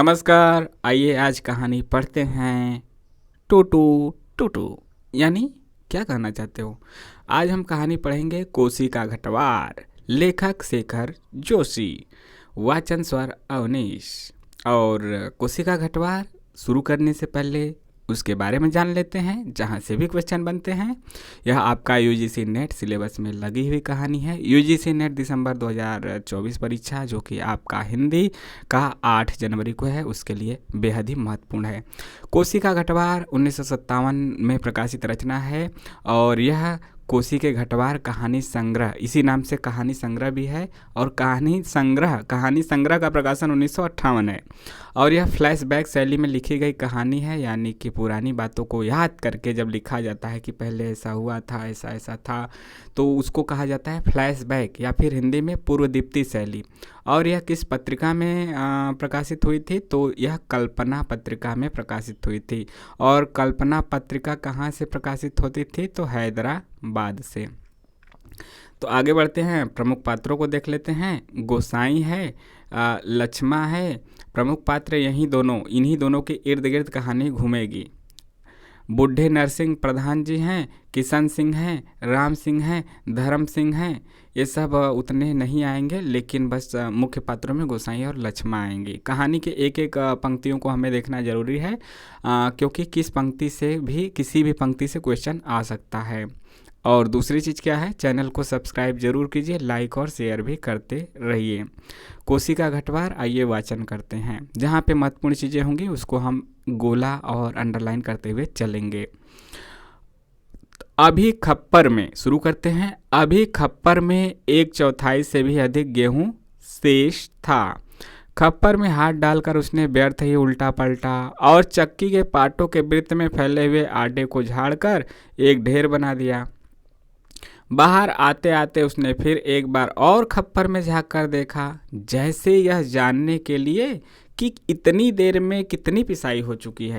नमस्कार। आइए आज कहानी पढ़ते हैं। टूटू टूटू यानी क्या कहना चाहते हो। आज हम कहानी पढ़ेंगे कोसी का घटवार। लेखक शेखर जोशी, वाचन स्वर अवनीश। और कोसी का घटवार शुरू करने से पहले उसके बारे में जान लेते हैं, जहाँ से भी क्वेश्चन बनते हैं। यह आपका यूजीसी नेट सिलेबस में लगी हुई कहानी है। यूजीसी नेट दिसंबर 2024 परीक्षा, जो कि आपका हिंदी का 8 जनवरी को है, उसके लिए बेहद ही महत्वपूर्ण है। कोसी का घटवार 1957 में प्रकाशित रचना है और यह कोसी के घटवार कहानी संग्रह, इसी नाम से कहानी संग्रह भी है। और कहानी संग्रह का प्रकाशन 1958 है। और यह फ्लैशबैक शैली में लिखी गई कहानी है, यानी कि पुरानी बातों को याद करके जब लिखा जाता है कि पहले ऐसा हुआ था, ऐसा ऐसा था, तो उसको कहा जाता है फ्लैशबैक या फिर हिंदी में पूर्वदीप्ति शैली। और यह किस पत्रिका में प्रकाशित हुई थी? तो यह कल्पना पत्रिका में प्रकाशित हुई थी। और कल्पना पत्रिका कहाँ से प्रकाशित होती थी? तो हैदराबाद से। तो आगे बढ़ते हैं, प्रमुख पात्रों को देख लेते हैं। गोसाई है, लक्ष्मा है। प्रमुख पात्र इन्हीं दोनों के इर्द गिर्द कहानी घूमेगी। बुढ़े नरसिंह प्रधान जी हैं, किशन सिंह हैं, राम सिंह हैं, धर्म सिंह हैं। ये सब उतने नहीं आएंगे, लेकिन बस मुख्य पात्रों में गोसाई और लक्ष्मा आएंगी। कहानी के एक एक पंक्तियों को हमें देखना जरूरी है, क्योंकि किसी भी पंक्ति से क्वेश्चन आ सकता है। और दूसरी चीज़ क्या है, चैनल को सब्सक्राइब जरूर कीजिए, लाइक और शेयर भी करते रहिए। कोसी का घटवार, आइए वाचन करते हैं। जहाँ पे महत्वपूर्ण चीज़ें होंगी उसको हम गोला और अंडरलाइन करते हुए चलेंगे। अभी खप्पर में शुरू करते हैं। अभी खप्पर में 1/4 से भी अधिक गेहूं शेष था। खप्पर में हाथ डालकर उसने व्यर्थ ही उल्टा पलटा और चक्की के पाटों के वृत्त में फैले हुए आटे को झाड़कर एक ढेर बना दिया। बाहर आते आते उसने फिर एक बार और खप्पर में झांक कर देखा, जैसे यह जानने के लिए कि इतनी देर में कितनी पिसाई हो चुकी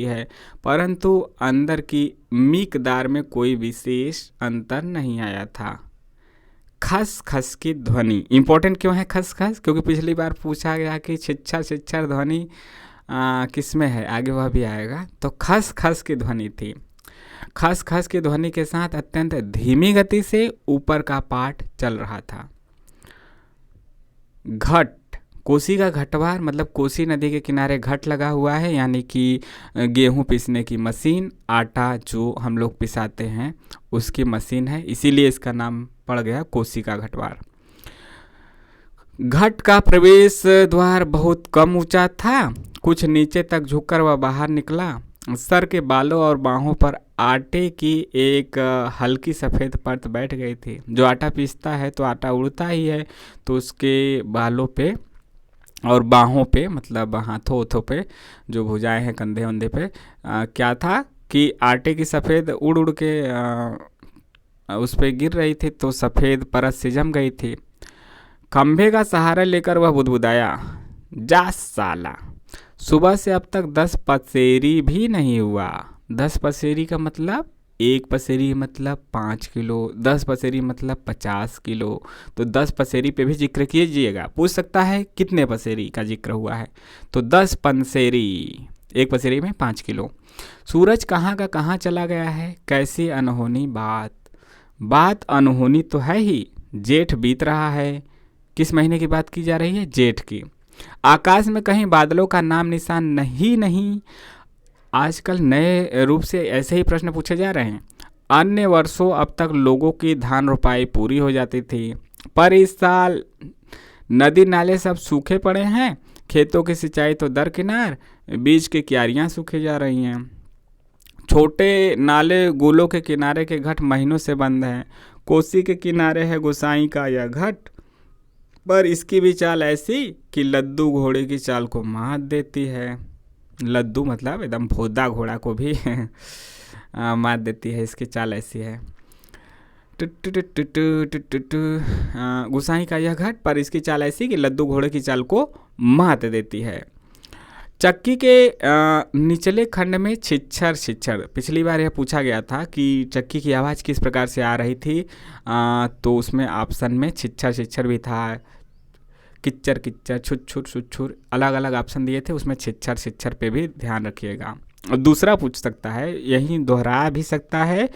है, परंतु अंदर की मिकदार में कोई विशेष अंतर नहीं आया था। खस खस की ध्वनि इंपॉर्टेंट क्यों है? खस खस क्योंकि पिछली बार पूछा गया कि छिछर ध्वनि किस में है, आगे वह भी आएगा। तो खस खस की ध्वनि थी। खस खस की ध्वनि के साथ अत्यंत धीमी गति से ऊपर का पाट चल रहा था। घट, कोसी का घटवार मतलब कोसी नदी के किनारे घट लगा हुआ है, यानी कि गेहूं पीसने की मशीन, आटा जो हम लोग पिसाते हैं उसकी मशीन है, इसीलिए इसका नाम पड़ गया कोसी का घटवार। घट का प्रवेश द्वार बहुत कम ऊंचा था। कुछ नीचे तक झुककर वह बाहर निकला। सर के बालों और बाहों पर आटे की एक हल्की सफ़ेद परत बैठ गई थी। जो आटा पीसता है तो आटा उड़ता ही है, तो उसके बालों पे और बाहों पे, मतलब हाथों पे, जो भुजाएं हैं कंधे वंधे पे, क्या था कि आटे की सफ़ेद उड़ उड़ के उस पर गिर रही थी, तो सफ़ेद परत से जम गई थी। खंभे का सहारा लेकर वह बुदबुदाया, जा साला, सुबह से अब तक 10 पसेरी भी नहीं हुआ। 10 पसेरी का मतलब, 1 पसेरी मतलब 5 किलो, 10 पसेरी मतलब 50 किलो। तो 10 पसेरी पे भी जिक्र कीजिएगा, पूछ सकता है कितने पसेरी का जिक्र हुआ है, तो 10 पंसेरी, 1 पसेरी में 5 किलो। सूरज कहाँ का कहाँ चला गया है, कैसी अनहोनी बात अनहोनी तो है ही। जेठ बीत रहा है। किस महीने की बात की जा रही है? जेठ की। आकाश में कहीं बादलों का नाम निशान नहीं। आजकल नए रूप से ऐसे ही प्रश्न पूछे जा रहे हैं। अन्य वर्षों अब तक लोगों की धान रोपाई पूरी हो जाती थी, पर इस साल नदी नाले सब सूखे पड़े हैं। खेतों की सिंचाई तो दरकिनार, बीज की क्यारियां सूखे जा रही हैं। छोटे नाले गुलों के किनारे के घट महीनों से बंद हैं। कोसी के किनारे है गोसाई का यह घट, पर इसकी भी चाल ऐसी कि लद्दू घोड़े की चाल को मात देती है। लद्दू मतलब एकदम भोदा घोड़ा को भी मात देती है, इसकी चाल ऐसी है। गोसाई का यह घट, पर इसकी चाल ऐसी कि लद्दू घोड़े की चाल को मात देती है। चक्की के निचले खंड में छिछर, पिछली बार यह पूछा गया था कि चक्की की आवाज़ किस प्रकार से आ रही थी, तो उसमें ऑप्शन में छिछर भी था। किच्चर किच्चर, छुच्छुर छुच्छुर, अलग अलग ऑप्शन दिए थे, उसमें छिच्छर छिच्छर पे भी ध्यान रखिएगा। और दूसरा पूछ सकता है, यही दोहरा भी सकता है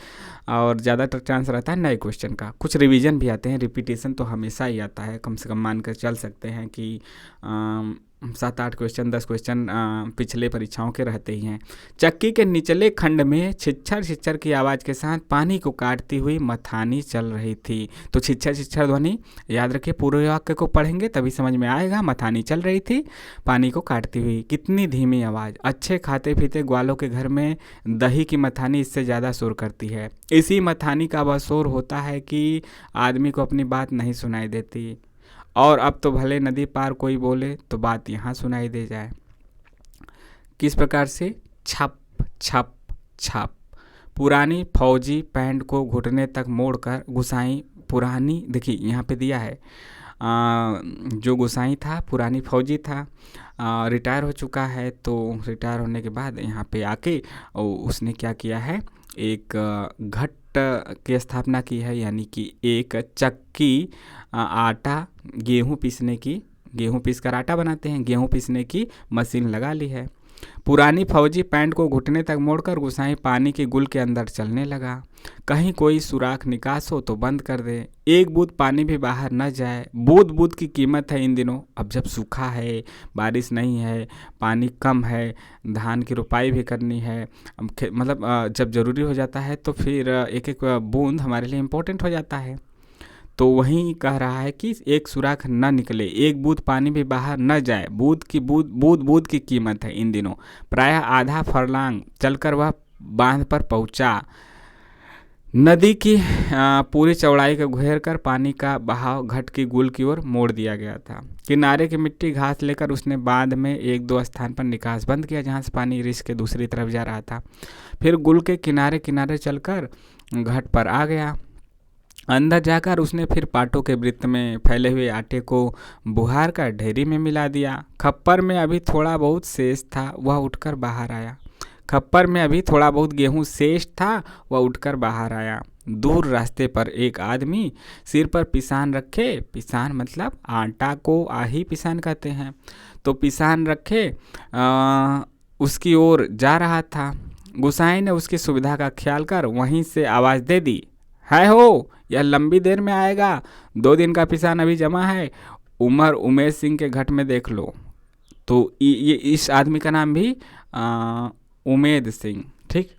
और ज़्यादातर चांस रहता है नए क्वेश्चन का। कुछ रिवीजन भी आते हैं, रिपीटेशन तो हमेशा ही आता है, कम से कम मान कर चल सकते हैं कि 7-8 क्वेश्चन 10 क्वेश्चन पिछले परीक्षाओं के रहते ही हैं। चक्की के निचले खंड में छिच्छर छिच्छर की आवाज़ के साथ पानी को काटती हुई मथानी चल रही थी। तो छिच्छर छिच्छर ध्वनि याद रखिए, पूरे वाक्य को पढ़ेंगे तभी समझ में आएगा। मथानी चल रही थी, पानी को काटती हुई, कितनी धीमी आवाज़। अच्छे खाते पीते ग्वालों के घर में दही की मथानी इससे ज़्यादा शोर करती है। इसी मथानी का वह शोर होता है कि आदमी को अपनी बात नहीं सुनाई देती। और अब तो भले नदी पार कोई बोले तो बात यहाँ सुनाई दे जाए। किस प्रकार से? छप छप छप। पुरानी फौजी पैंट को घुटने तक मोड़कर गुसाई, पुरानी देखिए यहाँ पे दिया है, जो गुसाई था पुरानी फौजी था, रिटायर हो चुका है। तो रिटायर होने के बाद यहाँ पे आके उसने क्या किया है, एक घट की स्थापना की है, यानी कि एक चक्की, आटा गेहूँ पीसने की, गेहूँ पीस कर आटा बनाते हैं, गेहूँ पीसने की मशीन लगा ली है। पुरानी फौजी पैंट को घुटने तक मोड़कर गुसाई पानी के गुल के अंदर चलने लगा। कहीं कोई सुराख निकास हो तो बंद कर दे, एक बूंद पानी भी बाहर न जाए। बूंद बूंद की कीमत है इन दिनों। अब जब सूखा है, बारिश नहीं है, पानी कम है, धान की रुपाई भी करनी है, मतलब जब ज़रूरी हो जाता है तो फिर एक एक बूंद हमारे लिए इम्पोर्टेंट हो जाता है। तो वहीं कह रहा है कि एक सुराख न निकले, एक बूंद पानी भी बाहर न जाए। बूंद की बूंद बूंद बूंद की कीमत है इन दिनों। प्रायः आधा फरलांग चलकर वह बांध पर पहुंचा। नदी की पूरी चौड़ाई को घेर कर पानी का बहाव घट की गुल की ओर मोड़ दिया गया था। किनारे की मिट्टी घास लेकर उसने बांध में 1-2 स्थान पर निकास बंद किया, जहाँ से पानी रिस के दूसरी तरफ जा रहा था। फिर गुल के किनारे किनारे चलकर घट पर आ गया। अंदर जाकर उसने फिर पाटों के वृत्त में फैले हुए आटे को बुहार कर ढेरी में मिला दिया। खप्पर में अभी थोड़ा बहुत शेष था, वह उठकर बाहर आया। खप्पर में अभी थोड़ा बहुत गेहूं शेष था, वह उठकर बाहर आया। दूर रास्ते पर एक आदमी सिर पर पिसान रखे, पिसान मतलब आटा को आही पिसान कहते हैं, तो पिसान रखे उसकी ओर जा रहा था। गुसाई ने उसकी सुविधा का ख्याल कर वहीं से आवाज़ दे दी, है हो, यह लंबी देर में आएगा, 2 दिन का पिसान अभी जमा है, उमर उमेश सिंह के घट में देख लो। तो ये इस आदमी का नाम भी उमेद सिंह, ठीक,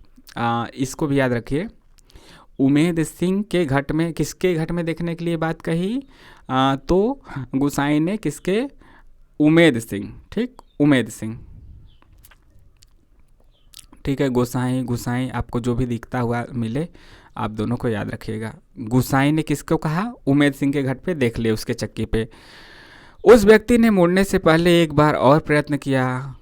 इसको भी याद रखिए। उमेद सिंह के घट में, किसके घट में देखने के लिए बात कही, तो गुसाई ने किसके, उमेद सिंह, ठीक, उमेद सिंह, ठीक है। गोसाई गुसाई आपको जो भी दिखता हुआ मिले आप दोनों को याद रखिएगा। गुसाई ने किसको कहा, उमेद सिंह के घट पे देख ले, उसके चक्की पे। उस व्यक्ति ने मुड़ने से पहले एक बार और प्रयत्न किया।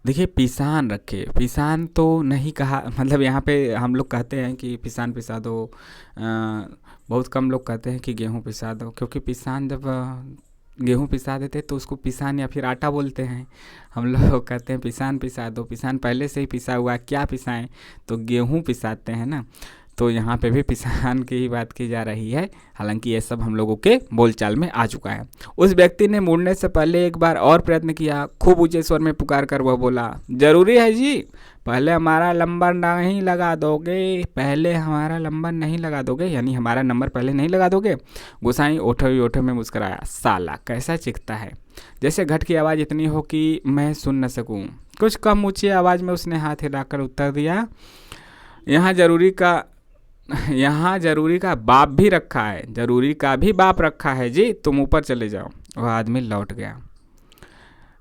देखिए पिसान रखे, पिसान तो नहीं कहा, मतलब यहाँ पे हम लोग कहते हैं कि पिसान पिसा दो, बहुत कम लोग कहते हैं कि गेहूँ पिसा दो, क्योंकि पिसान जब गेहूँ पिसा देते तो उसको पिसान या फिर आटा बोलते हैं। हम लोग कहते हैं पिसान पिसा दो, पिसान पहले से ही पिसा हुआ, क्या पिसाएं, तो गेहूँ पिसाते हैं ना। तो यहाँ पे भी पिसान की ही बात की जा रही है, हालांकि ये सब हम लोगों के बोलचाल में आ चुका है। उस व्यक्ति ने मुड़ने से पहले एक बार और प्रयत्न किया। खूब ऊंचे स्वर में पुकार कर वह बोला, जरूरी है जी, पहले हमारा नंबर नहीं लगा दोगे, पहले हमारा नंबर नहीं लगा दोगे, यानी हमारा नंबर पहले नहीं लगा दोगे। गुसाई ओठे में मुस्कुराया, साला कैसा चिखता है, जैसे घट की आवाज़ इतनी हो कि मैं सुन न सकूं। कुछ कम ऊंची आवाज़ में उसने हाथ हिलाकर उत्तर दिया, यहाँ जरूरी का बाप भी रखा है, जरूरी का भी बाप रखा है जी, तुम ऊपर चले जाओ। वह आदमी लौट गया।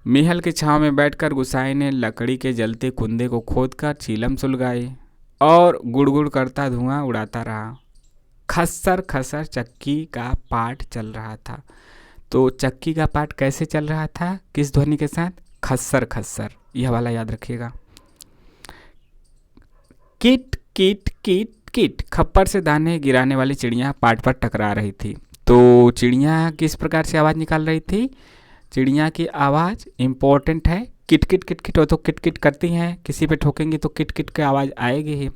महल की छांव में बैठकर गुसाई ने लकड़ी के जलते कुंदे को खोदकर चीलम सुलगाई और गुड़गुड़ करता धुआं उड़ाता रहा। खस्सर खस्सर चक्की का पाठ चल रहा था। तो चक्की का पाठ कैसे चल रहा था, किस ध्वनि के साथ, खस्सर खस्सर, यह वाला याद रखिएगा। किट किट किट किट, खप्पर से दाने गिराने वाली चिड़िया पाट पर टकरा रही थी। तो चिड़िया किस प्रकार से आवाज़ निकाल रही थी, चिड़िया की आवाज़ इम्पोर्टेंट है। किट किट किट किट, वो तो किट किट करती हैं, किसी पे ठोकेंगे तो किट किट की आवाज़ आएगी ही।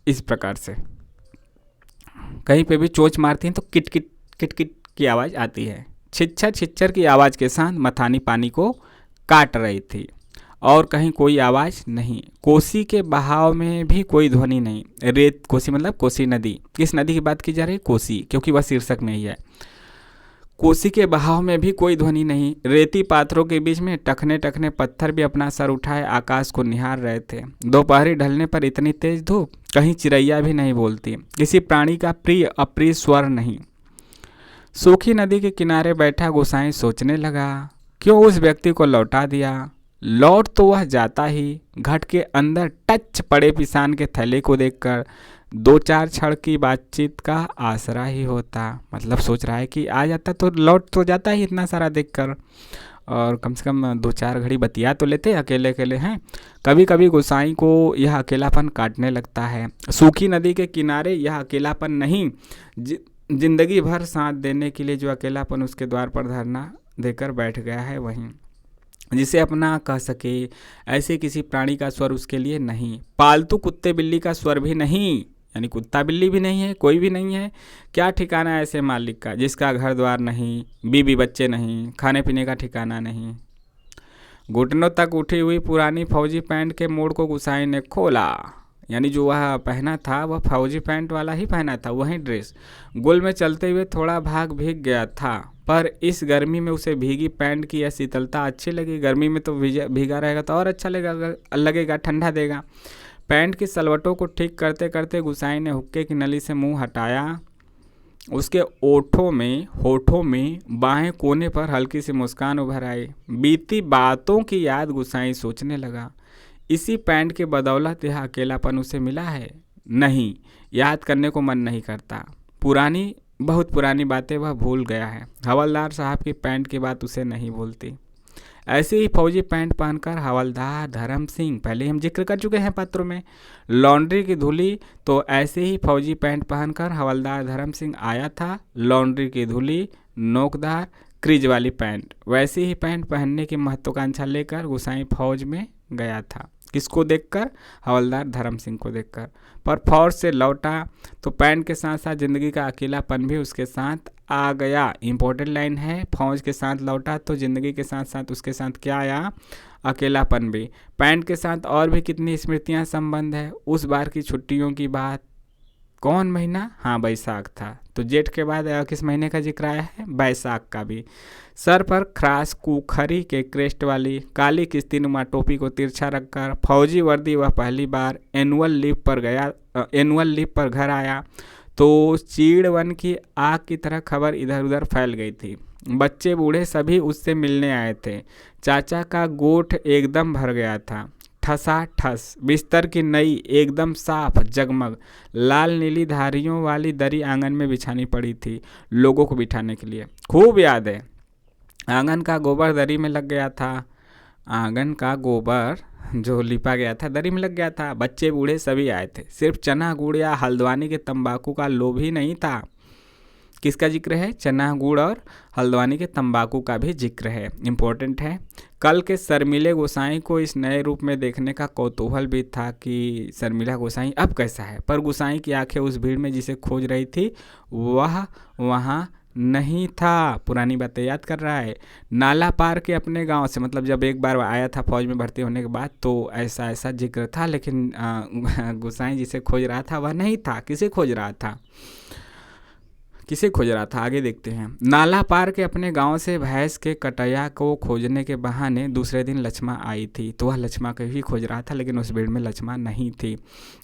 इस प्रकार से कहीं पे भी चोंच मारती हैं तो किट किट किट किट की आवाज़ आती है। छिच्छर छिच्छर की आवाज़ के साथ मथानी पानी को काट रही थी और कहीं कोई आवाज़ नहीं। कोसी के बहाव में भी कोई ध्वनि नहीं। रेत कोसी मतलब कोसी नदी। किस नदी की बात की जा रही है? कोसी, क्योंकि वह शीर्षक में ही है। कोसी के बहाव में भी कोई ध्वनि नहीं। रेती पात्रों के बीच में टखने टखने पत्थर भी अपना सर उठाए आकाश को निहार रहे थे। दोपहरी ढलने पर इतनी तेज धूप, कहीं चिड़ैया भी नहीं बोलती, किसी प्राणी का प्रिय अप्रिय स्वर नहीं। सूखी नदी के किनारे बैठा गोसाई सोचने लगा, क्यों उस व्यक्ति को लौटा दिया? लौट तो वह जाता ही। घट के अंदर टच पड़े पिसान के थैले को देखकर दो चार क्षण की बातचीत का आसरा ही होता। मतलब सोच रहा है कि आ जाता तो लौट तो जाता ही इतना सारा देखकर, और कम से कम दो चार घड़ी बतिया तो लेते। अकेले अकेले हैं। कभी कभी गोसाई को यह अकेलापन काटने लगता है। सूखी नदी के किनारे यह अकेलापन नहीं, जिंदगी भर साथ देने के लिए जो अकेलापन उसके द्वार पर धरना देकर बैठ गया है, वहीं जिसे अपना कह सके, ऐसे किसी प्राणी का स्वर उसके लिए नहीं। पालतू कुत्ते बिल्ली का स्वर भी नहीं, यानी कुत्ता बिल्ली भी नहीं है, कोई भी नहीं है। क्या ठिकाना ऐसे मालिक का जिसका घर द्वार नहीं, बीवी बच्चे नहीं, खाने पीने का ठिकाना नहीं। घुटनों तक उठी हुई पुरानी फौजी पैंट के मोड़ को गोसाई ने खोला। यानी जो वह पहना था वह फौजी पैंट वाला ही पहना था, वही ड्रेस। गुल में चलते हुए थोड़ा भाग भीग गया था, पर इस गर्मी में उसे भीगी पैंट की यह शीतलता अच्छी लगी। गर्मी में तो भीगा रहेगा तो और अच्छा लगेगा, ठंडा देगा। पैंट की सलवटों को ठीक करते करते गोसाई ने हुक्के की नली से मुंह हटाया। उसके होठों में बाएं कोने पर हल्की सी मुस्कान उभर आई। बीती बातों की याद गोसाई सोचने लगा। इसी पैंट के बदौलत यह अकेलापन उसे मिला है? नहीं, याद करने को मन नहीं करता। बहुत पुरानी बातें वह भूल गया है। हवलदार साहब की पैंट की बात उसे नहीं भूलती। ऐसे ही फौजी पैंट पहनकर हवलदार धर्म सिंह, पहले हम जिक्र कर चुके हैं पत्रों में, लॉन्ड्री की धुली, तो ऐसे ही फौजी पैंट पहनकर हवलदार धर्म सिंह आया था। लॉन्ड्री की धुली, नोकदार, क्रीज वाली पैंट। वैसी ही पैंट पहनने की महत्वाकांक्षा लेकर गोसाई फौज में गया था। किसको देखकर? हवलदार धर्म सिंह को देखकर। पर फौज से लौटा तो पैंट के साथ साथ जिंदगी का अकेलापन भी उसके साथ आ गया। इंपॉर्टेंट लाइन है, फौज के साथ लौटा तो जिंदगी के साथ साथ उसके साथ क्या आया? अकेलापन भी। पैंट के साथ और भी कितनी स्मृतियां संबंध है। उस बार की छुट्टियों की बात, कौन महीना? हाँ, बैसाख था। तो जेठ के बाद किस महीने का जिक्र आया है? बैसाख का भी। सर पर खरास कुखरी के क्रेस्ट वाली काली किस्तीनुमा टोपी को तिरछा रखकर फौजी वर्दी वह पहली बार एनुअल लीव पर घर आया तो चीड़वन की आग की तरह खबर इधर उधर फैल गई थी। बच्चे बूढ़े सभी उससे मिलने आए थे। चाचा का गोठ एकदम भर गया था। ठसा ठस बिस्तर की नई एकदम साफ जगमग लाल नीली धारियों वाली दरी आंगन में बिछानी पड़ी थी लोगों को बिठाने के लिए। खूब याद है, आंगन का गोबर दरी में लग गया था। आंगन का गोबर जो लिपा गया था दरी में लग गया था। बच्चे बूढ़े सभी आए थे। सिर्फ चना गुड़ या हल्द्वानी के तंबाकू का लोभ ही नहीं था। किसका जिक्र है? चना गुड़ और हल्द्वानी के तंबाकू का भी जिक्र है, इम्पोर्टेंट है। कल के शर्मिले गोसाई को इस नए रूप में देखने का कौतूहल भी था कि शर्मिला गोसाई अब कैसा है। पर गोसाई की आंखें उस भीड़ में जिसे खोज रही थी वह वहाँ नहीं था। पुरानी बातें याद कर रहा है। नाला पार के अपने गांव से, मतलब जब एक बार आया था फौज में भर्ती होने के बाद तो ऐसा ऐसा जिक्र था, लेकिन गोसाई जिसे खोज रहा था वह नहीं था। किसे खोज रहा था? आगे देखते हैं। नाला पार के अपने गांव से भैंस के कटैया को खोजने के बहाने दूसरे दिन लक्ष्मा आई थी। तो वह लक्ष्मा को ही खोज रहा था, लेकिन उस भीड़ में लक्ष्मा नहीं थी।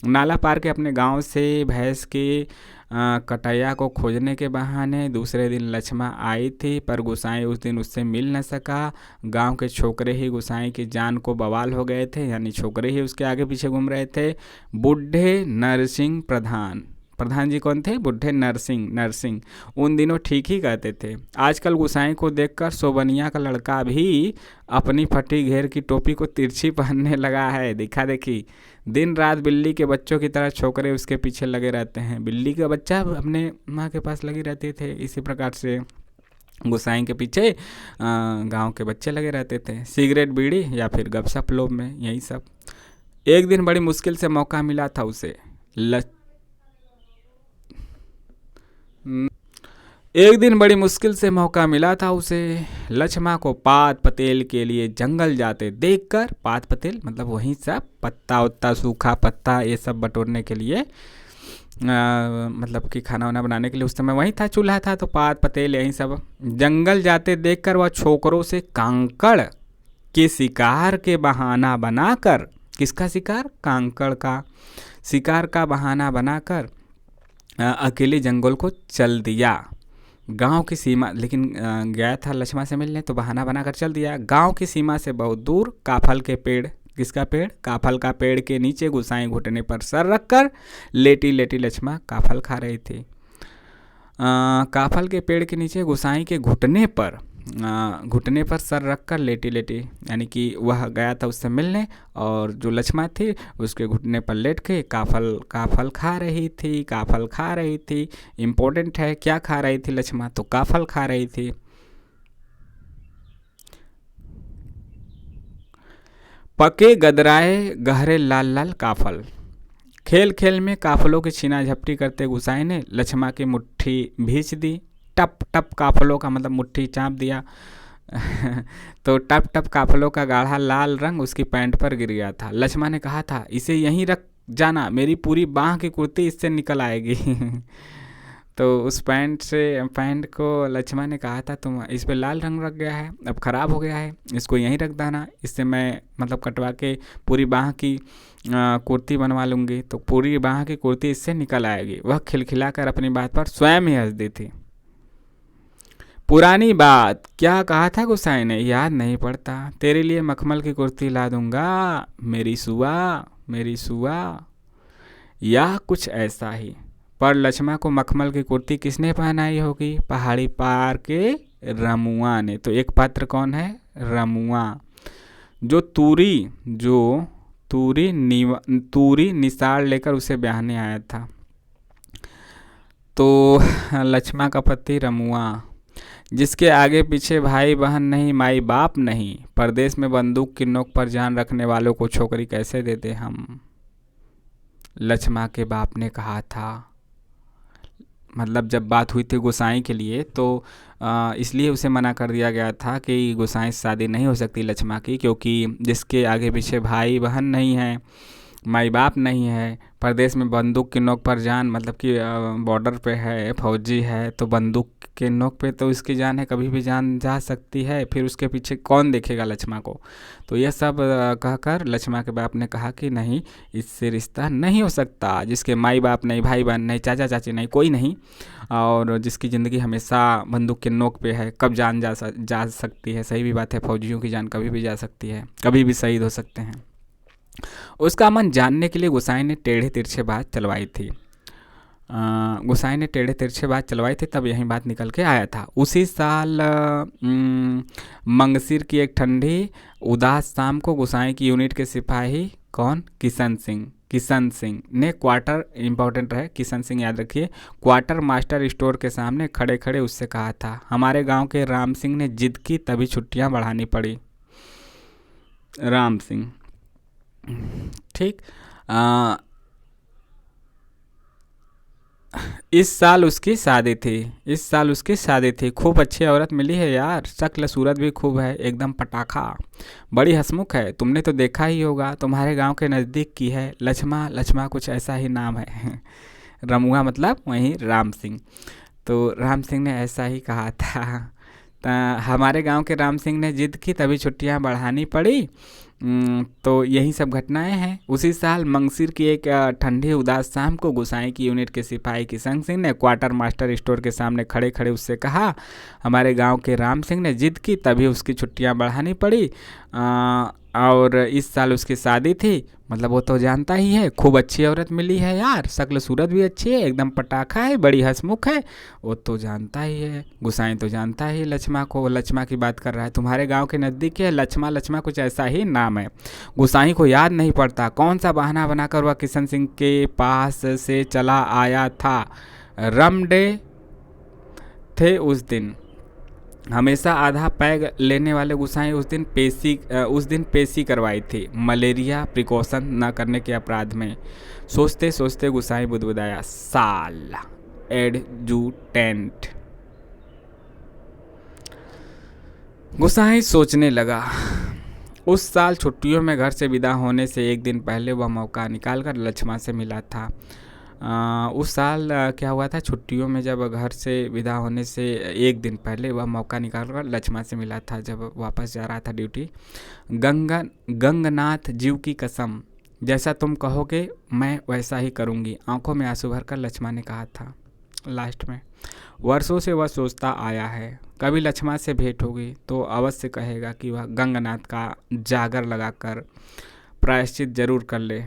नाला पार के अपने गांव से भैंस के कटैया को खोजने के बहाने दूसरे दिन लक्ष्मा आई थी, पर गोसाई उस दिन उससे मिल न सका। गांव के छोकरे ही गोसाई की जान को बवाल हो गए थे, यानी छोकरे ही उसके आगे पीछे घूम रहे थे। बूढ़े नरसिंह प्रधान जी कौन थे? बूढ़े नरसिंह उन दिनों ठीक ही कहते थे। आजकल गोसाई को देखकर सोबनिया का लड़का भी अपनी फटी घेर की टोपी को तिरछी पहनने लगा है। देखा देखी दिन रात बिल्ली के बच्चों की तरह छोकरे उसके पीछे लगे रहते हैं। बिल्ली का बच्चा अपने माँ के पास लगे रहते थे, इसी प्रकार से गोसाई के पीछे गांव के बच्चे लगे रहते थे। सिगरेट बीड़ी या फिर गपशप लोभ में, यही सब। एक दिन बड़ी मुश्किल से मौका मिला था उसे। एक दिन बड़ी मुश्किल से मौका मिला था उसे। लक्ष्मा को पात पतेल के लिए जंगल जाते देखकर, पात पतेल मतलब वहीं सब पत्ता उत्ता, सूखा पत्ता ये सब बटोरने के लिए, मतलब कि खाना वाना बनाने के लिए उस समय वहीं था, चूल्हा था, तो पात पतेल यहीं सब जंगल जाते देखकर वह छोकरों से कांकड़ के शिकार के बहाना बनाकर, किसका शिकार? कांकड़ का शिकार का बहाना बनाकर अकेले जंगल को चल दिया। गांव की सीमा, लेकिन गया था लक्ष्मा से मिलने तो बहाना बनाकर चल दिया। गांव की सीमा से बहुत दूर काफल के पेड़, किसका पेड़? काफल का पेड़ के नीचे गुसाई घुटने पर सर रखकर लेटी लेटी लक्ष्मा काफल खा रही थी। काफल के पेड़ के नीचे गुसाई के घुटने पर सर रखकर लेटी लेटी, यानी कि वह गया था उससे मिलने और जो लक्ष्मा थी उसके घुटने पर लेट के काफल खा रही थी। इम्पोर्टेंट है, क्या खा रही थी लक्ष्मा? तो काफल खा रही थी। पके गदराए गहरे लाल लाल काफल। खेल खेल में काफलों की छीना झपटी करते गुसाई ने लक्ष्मा की मुट्ठी भींच दी। टप टप काफलों का मतलब मुट्ठी चाँप दिया तो टप टप काफलों का गाढ़ा लाल रंग उसकी पैंट पर गिर गया था। लक्ष्मा ने कहा था, इसे यहीं रख जाना, मेरी पूरी बाँह की कुर्ती इससे निकल आएगी तो उस पैंट को लक्ष्मा ने कहा था, तुम इस पे लाल रंग रख गया है, अब ख़राब हो गया है, इसको यहीं रख देना, इससे मैं मतलब कटवा के पूरी बाँह की कुर्ती बनवा लूँगी, तो पूरी बाँह की कुर्ती इससे निकल आएगी। वह खिलखिलाकर अपनी बात पर स्वयं ही हंस दी थी। पुरानी बात, क्या कहा था गुसाई ने? याद नहीं पड़ता। तेरे लिए मखमल की कुर्ती ला दूंगा मेरी सुआ, या कुछ ऐसा ही। पर लक्ष्मा को मखमल की कुर्ती किसने पहनाई होगी? पहाड़ी पार के रमुआ ने। तो एक पात्र कौन है? रमुआ, जो तूरी निसार लेकर उसे ब्याहने आया था। तो लक्ष्मा का पति रमुआ, जिसके आगे पीछे भाई बहन नहीं, माई बाप नहीं, परदेश में बंदूक की नोक पर जान रखने वालों को छोकरी कैसे देते हम? लक्ष्मा के बाप ने कहा था। मतलब जब बात हुई थी गोसाई के लिए तो इसलिए उसे मना कर दिया गया था कि गोसाई से शादी नहीं हो सकती लक्ष्मा की, क्योंकि जिसके आगे पीछे भाई बहन नहीं है, माई बाप नहीं है, परदेश में बंदूक की नोक पर जान, मतलब कि बॉर्डर पे है, फौजी है, तो बंदूक के नोक पे तो इसकी जान है, कभी भी जान जा सकती है, फिर उसके पीछे कौन देखेगा लक्ष्मा को? तो यह सब कहकर लक्ष्मा के बाप ने कहा कि नहीं, इससे रिश्ता नहीं हो सकता, जिसके माई बाप नहीं, भाई बहन नहीं, चाचा चाची नहीं, कोई नहीं, और जिसकी ज़िंदगी हमेशा बंदूक के नोक पे है, कब जान जा सकती है? सही भी बात है, फौजियों की जान कभी भी जा सकती है, कभी भी शहीद हो सकते हैं। उसका मन जानने के लिए गुसाई ने टेढ़े तिरछे बात चलवाई थी। तब यही बात निकल के आया था। उसी साल मंगसिर की एक ठंडी उदास शाम को गुसाई की यूनिट के सिपाही, कौन? किशन सिंह ने क्वार्टर, इंपॉर्टेंट है, किशन सिंह याद रखिए, क्वार्टर मास्टर स्टोर के सामने खड़े खड़े उससे कहा था, हमारे गांव के राम सिंह ने जिद की तभी छुट्टियां बढ़ानी पड़ी। राम सिंह, ठीक। इस साल उसकी शादी थी। खूब अच्छी औरत मिली है यार, शक्ल सूरत भी खूब है, एकदम पटाखा, बड़ी हंसमुख है, तुमने तो देखा ही होगा, तुम्हारे गांव के नज़दीक की है, लक्ष्मा कुछ ऐसा ही नाम है रमुआ मतलब वहीं राम सिंह। तो राम सिंह ने ऐसा ही कहा था। हमारे गांव के राम सिंह ने जिद की तभी छुट्टियां बढ़ानी पड़ी। तो यही सब घटनाएं हैं। उसी साल मंगसिर की एक ठंडी उदास शाम को गुसाई की यूनिट के सिपाही किशन सिंह ने क्वार्टर मास्टर स्टोर के सामने खड़े खड़े उससे कहा, हमारे गांव के राम सिंह ने जिद की तभी उसकी छुट्टियां बढ़ानी पड़ी, और इस साल उसकी शादी थी। मतलब वो तो जानता ही है, खूब अच्छी औरत मिली है यार, शक्ल सूरत भी अच्छी है, एकदम पटाखा है, बड़ी हंसमुख है, वो तो जानता ही है, गुसाई तो जानता ही लक्ष्मा को। लक्ष्मा की बात कर रहा है, तुम्हारे गांव के नज़दीक है, लक्ष्मा कुछ ऐसा ही नाम है। गुसाई को याद नहीं पड़ता कौन सा बहाना बनाकर वह किशन सिंह के पास से चला आया था। रम डे थे उस दिन, हमेशा आधा पैग लेने वाले गुसाई उस दिन पेशी करवाई थी, मलेरिया प्रिकॉशन न करने के अपराध में। सोचते सोचते गुसाई बुदबुदाया, साल एडजुटेंट गोसाई सोचने लगा। उस साल छुट्टियों में घर से विदा होने से एक दिन पहले वह मौका निकालकर लक्ष्मण से मिला था। उस साल क्या हुआ था, छुट्टियों में जब घर से विदा होने से एक दिन पहले वह मौका निकालकर लक्ष्मण से मिला था, जब वापस जा रहा था ड्यूटी। गंगनाथ जीव की कसम, जैसा तुम कहोगे मैं वैसा ही करूँगी, आंखों में आंसू भरकर लक्ष्मण ने कहा था। लास्ट में वर्षों से वह सोचता आया है, कभी लक्ष्मण से भेंट होगी तो अवश्य कहेगा कि वह गंगनाथ का जागर लगाकर प्रायश्चित जरूर कर ले।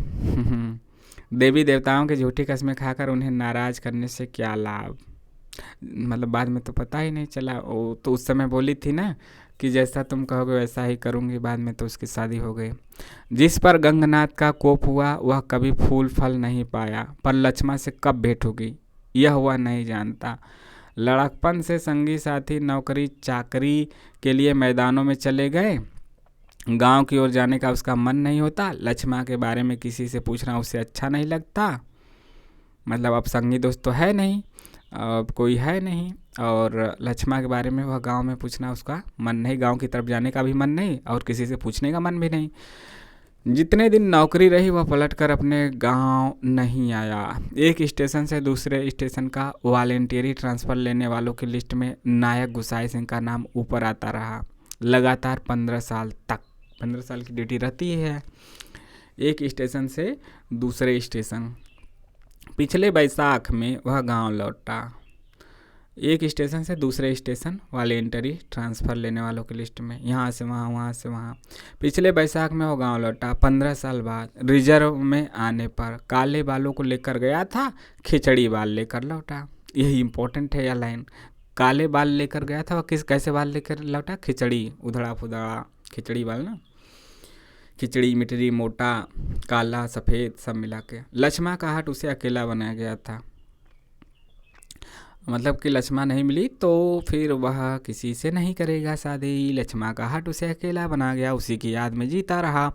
देवी देवताओं की झूठी कस्में खाकर उन्हें नाराज करने से क्या लाभ। मतलब बाद में तो पता ही नहीं चला, वो तो उस समय बोली थी ना कि जैसा तुम कहोगे वैसा ही करूँगी, बाद में तो उसकी शादी हो गई। जिस पर गंगनाथ का कोप हुआ वह कभी फूल फल नहीं पाया, पर लक्ष्मण से कब भेंट होगी यह वह नहीं जानता। लड़कपन से संगी साथी नौकरी चाकरी के लिए मैदानों में चले गए, गांव की ओर जाने का उसका मन नहीं होता। लक्ष्मण के बारे में किसी से पूछना उसे अच्छा नहीं लगता, मतलब अब संगी दोस्त तो है नहीं, अब कोई है नहीं, और लक्ष्मण के बारे में वह गांव में पूछना उसका मन नहीं, गांव की तरफ जाने का भी मन नहीं और किसी से पूछने का मन भी नहीं। जितने दिन नौकरी रही वह पलटकर अपने गांव नहीं आया। एक स्टेशन से दूसरे स्टेशन का वॉलेंटियरी ट्रांसफ़र लेने वालों की लिस्ट में नायक गुसाई सिंह का नाम ऊपर आता रहा। लगातार 15 साल तक, 15 साल की ड्यूटी रहती है, एक स्टेशन से दूसरे स्टेशन। पिछले बैसाख में वह गांव लौटा। एक स्टेशन से दूसरे स्टेशन वॉलेंटरी ट्रांसफ़र लेने वालों की लिस्ट में, यहाँ से वहाँ, वहाँ से वहाँ। पिछले बैसाख में वो गांव लौटा। 15 साल बाद रिजर्व में आने पर काले बालों को लेकर गया था, खिचड़ी बाल लेकर लौटा। यही इम्पोर्टेंट है यह लाइन। काले बाल लेकर गया था, वह कैसे बाल लेकर लौटा, खिचड़ी, उधड़ा फुदड़ा खिचड़ी बाल ना, खिचड़ी मिटरी मोटा काला सफ़ेद सब मिला के। लक्ष्मण का हट उसे अकेला बनाया गया था, मतलब कि लक्ष्मण नहीं मिली तो फिर वह किसी से नहीं करेगा शादी। लक्ष्मण का हट उसे अकेला बना गया, उसी की याद में जीता रहा।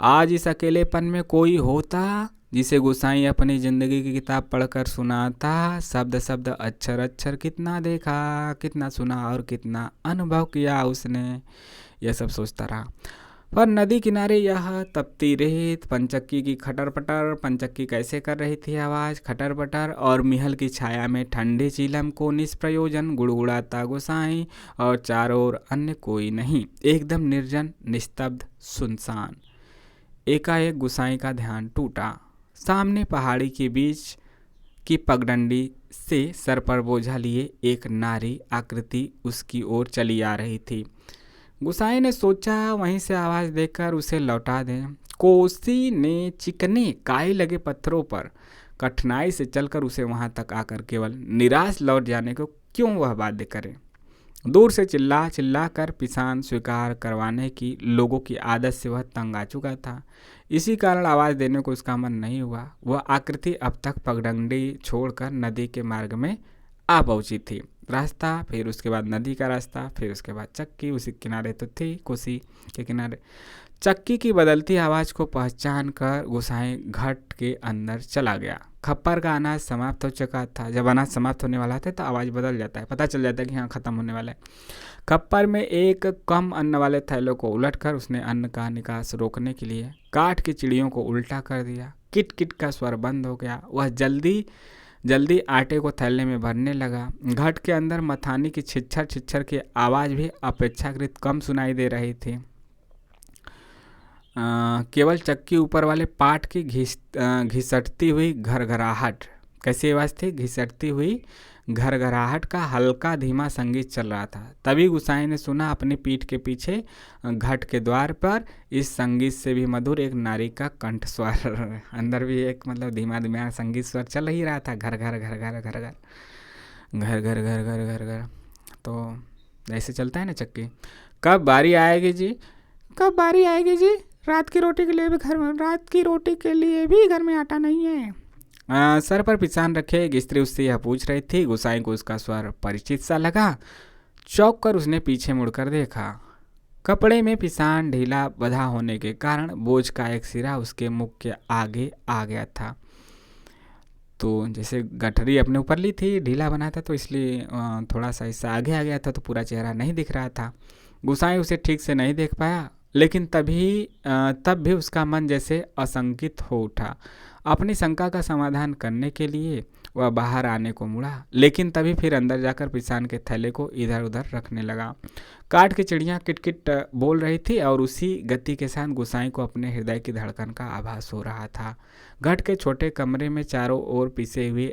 आज इस अकेलेपन में कोई होता जिसे गोसाई अपनी ज़िंदगी की किताब पढ़कर सुनाता, शब्द शब्द अक्षर अक्षर कितना देखा, कितना सुना और कितना अनुभव किया उसने, यह सब सोचता रहा। पर नदी किनारे यह तपती रेत, पंचक्की की खटर पटर, पंचक्की कैसे कर रही थी आवाज़ खटर पटर, और महल की छाया में ठंडे चीलम को निष्प्रयोजन गुड़गुड़ाता गोसाई, और चारों ओर अन्य कोई नहीं, एकदम निर्जन निस्तब्ध सुनसान। एकाएक गोसाई का ध्यान टूटा। सामने पहाड़ी के बीच की पगडंडी से सर पर बोझा लिए एक नारी आकृति उसकी ओर चली आ रही थी। गुसाई ने सोचा वहीं से आवाज़ देकर उसे लौटा दें। कोसी ने चिकने काई लगे पत्थरों पर कठिनाई से चलकर उसे वहां तक आकर केवल निराश लौट जाने को क्यों वह बाध्य करे। दूर से चिल्ला चिल्ला कर पिसान स्वीकार करवाने की लोगों की आदत से वह तंग आ चुका था। इसी कारण आवाज़ देने को उसका मन नहीं हुआ। वह आकृति अब तक पगडंडी छोड़कर नदी के मार्ग में आ पहुंची थी। रास्ता, फिर उसके बाद नदी का रास्ता, फिर उसके बाद चक्की, उसी किनारे तो थी, कोसी के किनारे। चक्की की बदलती आवाज़ को पहचान कर गोसाई घट के अंदर चला गया। खप्पर का अनाज समाप्त हो चुका था। जब अनाज समाप्त होने वाला था तो आवाज़ बदल जाता है, पता चल जाता है कि हाँ ख़त्म होने वाला है। खप्पर में एक कम अन्न वाले थैलों को उलटकर उसने अन्न का निकास रोकने के लिए काठ की चिड़ियों को उल्टा कर दिया। किट किट का स्वर बंद हो गया। वह जल्दी जल्दी आटे को थैले में भरने लगा। घट के अंदर मथानी की छिच्छर छिच्छर की आवाज़ भी अपेक्षाकृत कम सुनाई दे रही थी। केवल चक्की ऊपर वाले पाट की घिसटती हुई घरघराहट, कैसी आवाज़ थी, घिसटती हुई घरघराहट का हल्का धीमा संगीत चल रहा था। तभी गुसाई ने सुना अपनी पीठ के पीछे घट के द्वार पर इस संगीत से भी मधुर एक नारी का कंठ स्वर। अंदर भी एक मतलब धीमा धीमा संगीत स्वर चल ही रहा था, घर घर घर घर घर घर घर घर घर घर घर घर। तो ऐसे चलता है ना चक्की। कब बारी आएगी जी, कब बारी आएगी जी, रात की रोटी के लिए भी घर में आटा नहीं है। सर पर पिसान रखे एक स्त्री उससे यह पूछ रही थी। गुसाई को उसका स्वर परिचित सा लगा। चौंक कर उसने पीछे मुड़कर देखा। कपड़े में पिसान ढीला बंधा होने के कारण बोझ का एक सिरा उसके मुख के आगे आ गया था। तो जैसे गठरी अपने ऊपर ली थी, ढीला बना था तो इसलिए थोड़ा सा हिस्सा आगे आ गया था, तो पूरा चेहरा नहीं दिख रहा था। गुसाई उसे ठीक से नहीं देख पाया, लेकिन तब भी उसका मन जैसे आशंकित हो उठा। अपनी शंका का समाधान करने के लिए वह बाहर आने को मुड़ा, लेकिन तभी फिर अंदर जाकर पिसान के थैले को इधर उधर रखने लगा। काठ की चिड़िया किटकिट बोल रही थी और उसी गति के साथ गुसाई को अपने हृदय की धड़कन का आभास हो रहा था। घट के छोटे कमरे में चारों ओर पिसे हुए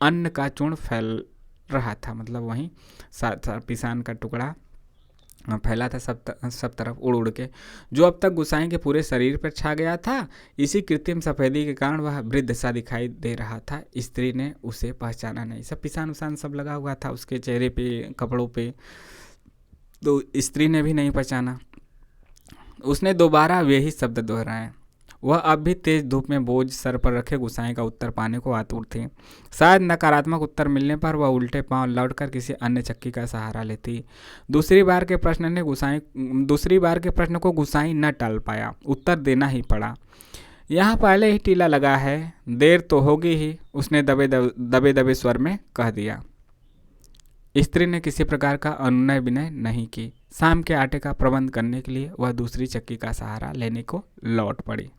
अन्न का चूर्ण फैल रहा था, मतलब वहीं पिसान का टुकड़ा फैला था सब तरफ उड़ उड़ के, जो अब तक गुसाई के पूरे शरीर पर छा गया था। इसी कृत्रिम सफेदी के कारण वह वृद्ध सा दिखाई दे रहा था। स्त्री ने उसे पहचाना नहीं, सब पिसान उसान सब लगा हुआ था उसके चेहरे पे, कपड़ों पे, तो स्त्री ने भी नहीं पहचाना। उसने दोबारा वे ही शब्द दोहराए। वह अब भी तेज धूप में बोझ सर पर रखे गुसाई का उत्तर पाने को आतुर थी। शायद नकारात्मक उत्तर मिलने पर वह उल्टे पांव लौटकर किसी अन्य चक्की का सहारा लेती। दूसरी बार के प्रश्न को गुसाई न टाल पाया, उत्तर देना ही पड़ा। यहाँ पहले ही टीला लगा है, देर तो होगी ही, उसने दबे दबे स्वर में कह दिया। स्त्री ने किसी प्रकार का अनुनय विनय नहीं की। शाम के आटे का प्रबंध करने के लिए वह दूसरी चक्की का सहारा लेने को लौट पड़ी।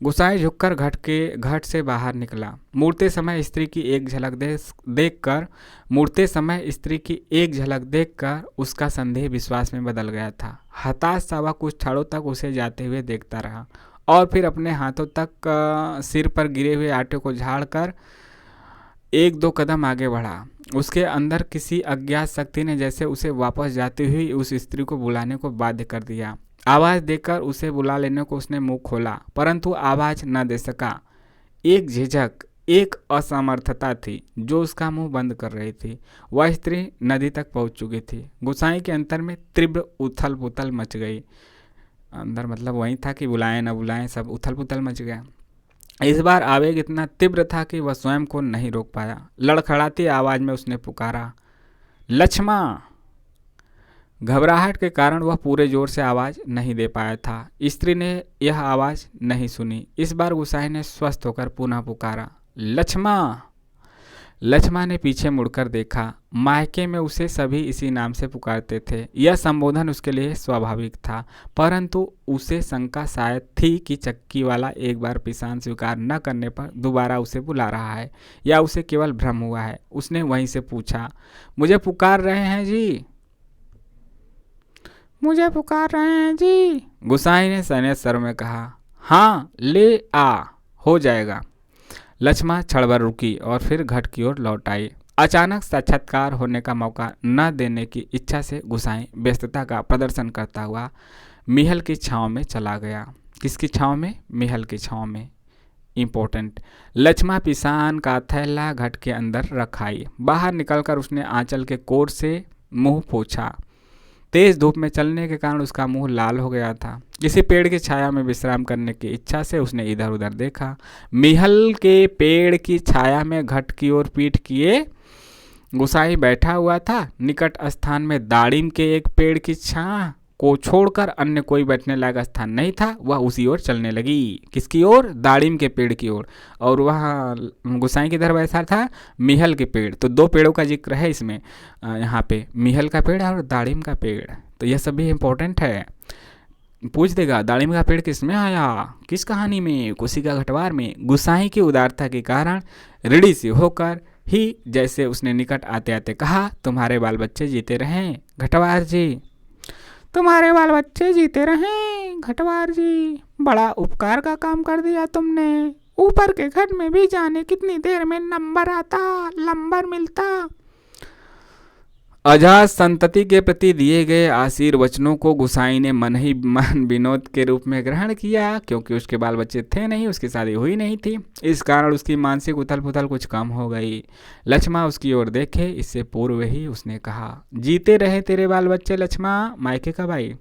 गुसाई झुककर घट से बाहर निकला। मुड़ते समय स्त्री की एक झलक देखकर उसका संदेह विश्वास में बदल गया था। हताश सा वह कुछ क्षणों तक उसे जाते हुए देखता रहा और फिर अपने हाथों तक सिर पर गिरे हुए आटे को झाड़कर एक दो कदम आगे बढ़ा। उसके अंदर किसी अज्ञात शक्ति ने जैसे उसे वापस जाती हुई उस स्त्री को बुलाने को बाध्य कर दिया। आवाज़ देकर उसे बुला लेने को उसने मुंह खोला, परंतु आवाज़ न दे सका। एक झिझक, एक असमर्थता थी जो उसका मुंह बंद कर रही थी। वह स्त्री नदी तक पहुंच चुकी थी। गुसाई के अंतर में तीव्र उथल पुथल मच गई। अंदर मतलब वही था कि बुलाएं न बुलाएं, सब उथल पुथल मच गया। इस बार आवेग इतना तीव्र था कि वह स्वयं को नहीं रोक पाया। लड़खड़ाती आवाज में उसने पुकारा, लक्ष्मा। घबराहट के कारण वह पूरे जोर से आवाज नहीं दे पाया था। स्त्री ने यह आवाज नहीं सुनी। इस बार गुसाई ने स्वस्थ होकर पुनः पुकारा, लक्ष्मा। लक्ष्मा ने पीछे मुड़कर देखा। मायके में उसे सभी इसी नाम से पुकारते थे। यह संबोधन उसके लिए स्वाभाविक था, परंतु उसे शंका शायद थी कि चक्की वाला एक बार पिसान स्वीकार न करने पर दोबारा उसे बुला रहा है या उसे केवल भ्रम हुआ है। उसने वहीं से पूछा, मुझे पुकार रहे हैं जी? मुझे पुकार रहे हैं जी? गुसाई ने सैन्य स्वर में कहा। हाँ, ले आ, हो जाएगा। लक्ष्मा क्षणभर रुकी और फिर घट की ओर लौट आई। अचानक साक्षात्कार होने का मौका न देने की इच्छा से गुसाई व्यस्तता का प्रदर्शन करता हुआ मिहल की छांव में चला गया। किसकी छांव में? मिहल की छांव में। इम्पोर्टेंट। लक्ष्मा पिसान का थैला घट के अंदर रखाई। बाहर निकलकर उसने आंचल के कोट से मुंह पोंछा। तेज धूप में चलने के कारण उसका मुंह लाल हो गया था। किसी पेड़ की छाया में विश्राम करने की इच्छा से उसने इधर उधर देखा। मिहल के पेड़ की छाया में घट की ओर पीठ किए गुसाई बैठा हुआ था। निकट स्थान में दाड़िम के एक पेड़ की छाया को छोड़कर अन्य कोई बैठने लायक स्थान नहीं था। वह उसी ओर चलने लगी। किसकी ओर? दाड़िम के पेड़ की ओर। और वह गुसाई किधर बैठा था? मिहल के पेड़। तो दो पेड़ों का जिक्र है इसमें, यहाँ पे मिहल का पेड़ और दाड़िम का पेड़। तो यह सब भी इम्पोर्टेंट है। पूछ देगा दाड़िम का पेड़ किस में आया, किस कहानी में? कोशिका घटवार में। गुसाई की उदारता के कारण ऋणी से होकर ही जैसे उसने निकट आते आते कहा, तुम्हारे बाल बच्चे जीते रहें घटवार जी, तुम्हारे बाल बच्चे जीते रहें घटवार जी। बड़ा उपकार का काम कर दिया तुमने। ऊपर के घर में भी जाने कितनी देर में लंबर मिलता। अजात संतति के प्रति दिए गए आशीर्वचनों को गुसाई ने मन ही मन विनोद के रूप में ग्रहण किया, क्योंकि उसके बाल बच्चे थे नहीं, उसकी शादी हुई नहीं थी। इस कारण उसकी मानसिक उथल पुथल कुछ कम हो गई। लक्ष्मा उसकी ओर देखे, इससे पूर्व ही उसने कहा, जीते रहे तेरे बाल बच्चे लक्ष्मा, मायके का भाई।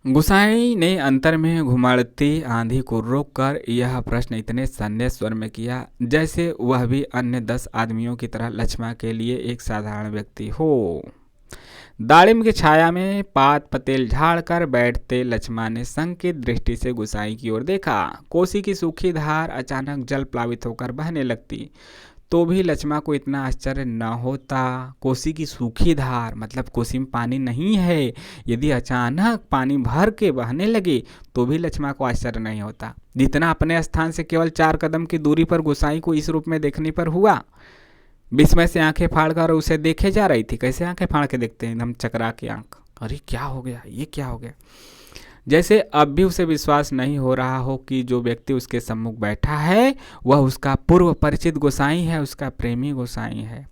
गुसाई ने अंतर में घुमाड़ती आंधी को रोककर यह प्रश्न इतने सन्ने स्वर में किया जैसे वह भी अन्य 10 आदमियों की तरह लक्ष्मा के लिए एक साधारण व्यक्ति हो। दाड़िम की छाया में पात पतेल झाड़कर बैठते लक्ष्मा ने संकित दृष्टि से गुसाई की ओर देखा। कोसी की सूखी धार अचानक जल प्लावित होकर बहने लगती तो भी लक्ष्मा को इतना आश्चर्य न होता। कोसी की सूखी धार, मतलब कोसी में पानी नहीं है, यदि अचानक पानी भर के बहने लगे तो भी लक्ष्मा को आश्चर्य नहीं होता, जितना अपने स्थान से केवल 4 कदम की दूरी पर गोसाई को इस रूप में देखने पर हुआ। विस्मय से आंखें फाड़कर उसे देखे जा रही थी। कैसे आंखें फाड़ के देखते हैं, एकदम चकरा के आंख, अरे क्या हो गया, ये क्या हो गया। जैसे अब भी उसे विश्वास नहीं हो रहा हो कि जो व्यक्ति उसके सम्मुख बैठा है वह उसका पूर्व परिचित गोसाई है, उसका प्रेमी गोसाई है।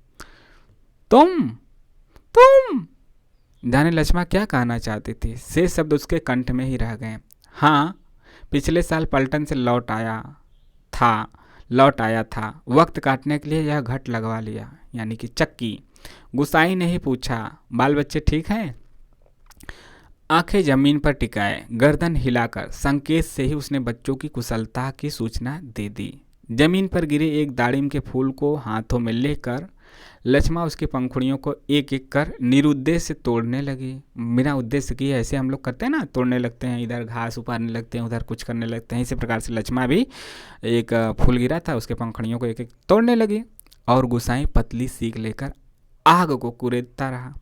तुम जाने लक्ष्मा क्या कहना चाहती थी, से शब्द उसके कंठ में ही रह गए। हाँ, पिछले साल पलटन से लौट आया था, वक्त काटने के लिए यह घट लगवा लिया, यानी कि चक्की। गुसाई ने ही पूछा, बाल बच्चे ठीक हैं? आंखें जमीन पर टिकाए, गर्दन हिलाकर संकेत से ही उसने बच्चों की कुशलता की सूचना दे दी। जमीन पर गिरे एक दाड़िम के फूल को हाथों में लेकर लक्ष्मा उसकी पंखुड़ियों को एक एक कर निरुद्देश्य से तोड़ने लगी। बिना उद्देश्य किए ऐसे हम लोग करते हैं ना, तोड़ने लगते हैं, इधर घास उपाड़ने लगते हैं, उधर कुछ करने लगते हैं। इसी प्रकार से लक्ष्मा भी एक फूल गिरा था, उसके पंखुड़ियों को एक एक तोड़ने लगी और गुसाई पतली सीख लेकर आग को कुरेदता रहा।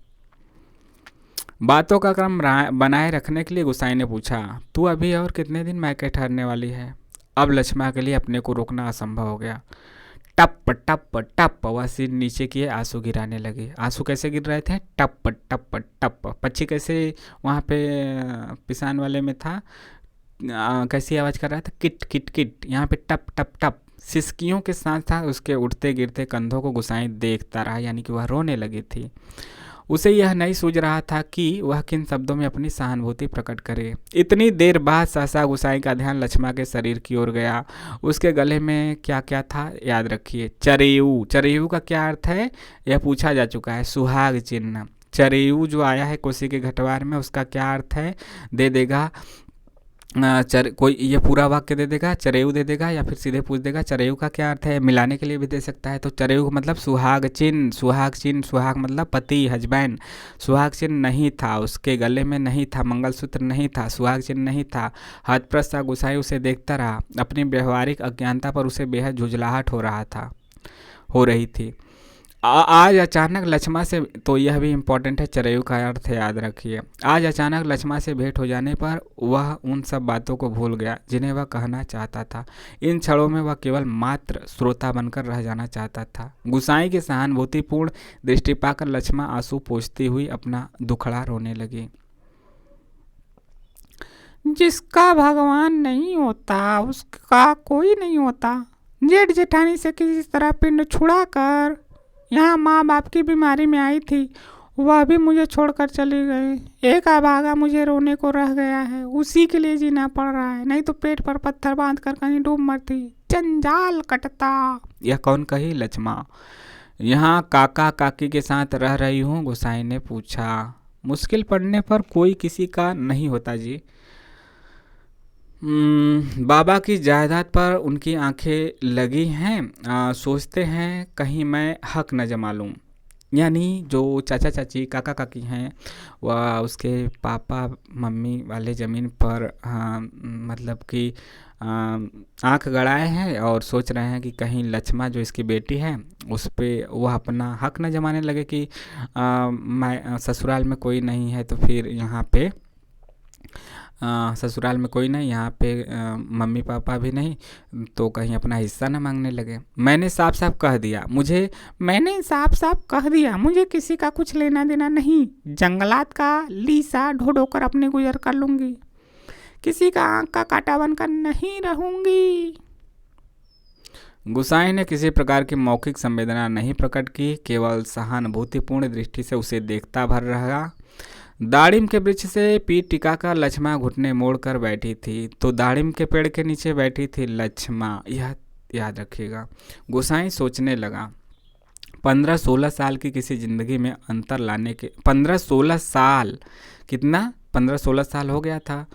बातों का क्रम बनाए रखने के लिए गुसाई ने पूछा, तू अभी और कितने दिन मैके ठहरने वाली है? अब लक्ष्मा के लिए अपने को रोकना असंभव हो गया। टप टप टप वह सिर नीचे किए आंसू गिराने लगे। आंसू कैसे गिर रहे थे? टप टप टप। पक्षी कैसे वहाँ पे पिसान वाले में था, कैसी आवाज़ कर रहा था? Kit kit kit. यहाँ पे टप टप टप। सिसकियों के साथ साथ उसके उठते गिरते कंधों को गुसाई देखता रहा, यानी कि वह रोने लगी थी। उसे यह नहीं सूझ रहा था कि वह किन शब्दों में अपनी सहानुभूति प्रकट करे। इतनी देर बाद सहसा गुसाई का ध्यान लक्ष्मा के शरीर की ओर गया। उसके गले में क्या क्या था याद रखिए, चरेयू। चरेयू का क्या अर्थ है यह पूछा जा चुका है, सुहाग चिन्ह। चरेयू जो आया है कोसी के घटवार में, उसका क्या अर्थ है दे देगा कोई ये पूरा वाक्य दे देगा, चरेयू दे देगा, या फिर सीधे पूछ देगा चरेयू का क्या अर्थ है, मिलाने के लिए भी दे सकता है। तो चरेयू का मतलब सुहाग चिन्ह। सुहाग चिन्ह, सुहाग मतलब पति, हस्बैंड। सुहाग चिन्ह नहीं था, उसके गले में नहीं था, मंगलसूत्र नहीं था, सुहाग चिन्ह नहीं था। हतप्रस्त सा गुसाई उसे देखता रहा। अपनी व्यवहारिक अज्ञानता पर उसे बेहद झुंझलाहट हो रही थी। आज अचानक लक्ष्मा से, तो यह भी इम्पोर्टेंट है, चरेयू का अर्थ याद रखिए। आज अचानक लक्ष्मा से भेंट हो जाने पर वह उन सब बातों को भूल गया जिन्हें वह कहना चाहता था। इन क्षणों में वह केवल मात्र श्रोता बनकर रह जाना चाहता था। गुसाई की सहानुभूतिपूर्ण दृष्टि पाकर लक्ष्मा आंसू पोंछती हुई अपना दुखड़ा रोने लगी। जिसका भगवान नहीं होता उसका कोई नहीं होता। जेठ जेठानी से किसी तरह पिंड छुड़ा कर यहाँ माँ बाप की बीमारी में आई थी, वह भी मुझे छोड़कर चली गई। एक अभागा मुझे रोने को रह गया है, उसी के लिए जीना पड़ रहा है, नहीं तो पेट पर पत्थर बांधकर कहीं डूब मरती। जंजाल कटता। यह कौन कही? लक्ष्मा। यहाँ काका काकी के साथ रह रही हूँ, गुसाई ने पूछा। मुश्किल पड़ने पर कोई किसी का नहीं होता जी। बाबा की जायदाद पर उनकी आंखें लगी हैं, सोचते हैं कहीं मैं हक न जमा लूँ। यानी जो चाचा चाची काका काकी हैं वह उसके पापा मम्मी वाले ज़मीन पर मतलब कि आंख गड़ाए हैं और सोच रहे हैं कि कहीं लक्ष्मा जो इसकी बेटी है उस पर वह अपना हक न जमाने लगे कि मैं ससुराल में कोई नहीं है, तो फिर यहाँ पे ससुराल में कोई नहीं, यहाँ पे मम्मी पापा भी नहीं, तो कहीं अपना हिस्सा न मांगने लगे। मैंने साफ साफ कह दिया मुझे किसी का कुछ लेना देना नहीं। जंगलात का लीसा ढो कर अपने गुजर कर लूँगी, किसी का आँख का कांटा बनकर नहीं रहूँगी। गुसाई ने किसी प्रकार की मौखिक संवेदना नहीं प्रकट की, केवल सहानुभूतिपूर्ण दृष्टि से उसे देखता भर रहा। दाड़िम के वृक्ष से पीठ टिकाकर लक्ष्मा घुटने मोड़कर बैठी थी, तो दाड़िम के पेड़ के नीचे बैठी थी लक्ष्मा, यह याद रखिएगा। गुसाई सोचने लगा, 15-16 साल की किसी जिंदगी में अंतर लाने के 15-16 साल, कितना 15-16 साल हो गया था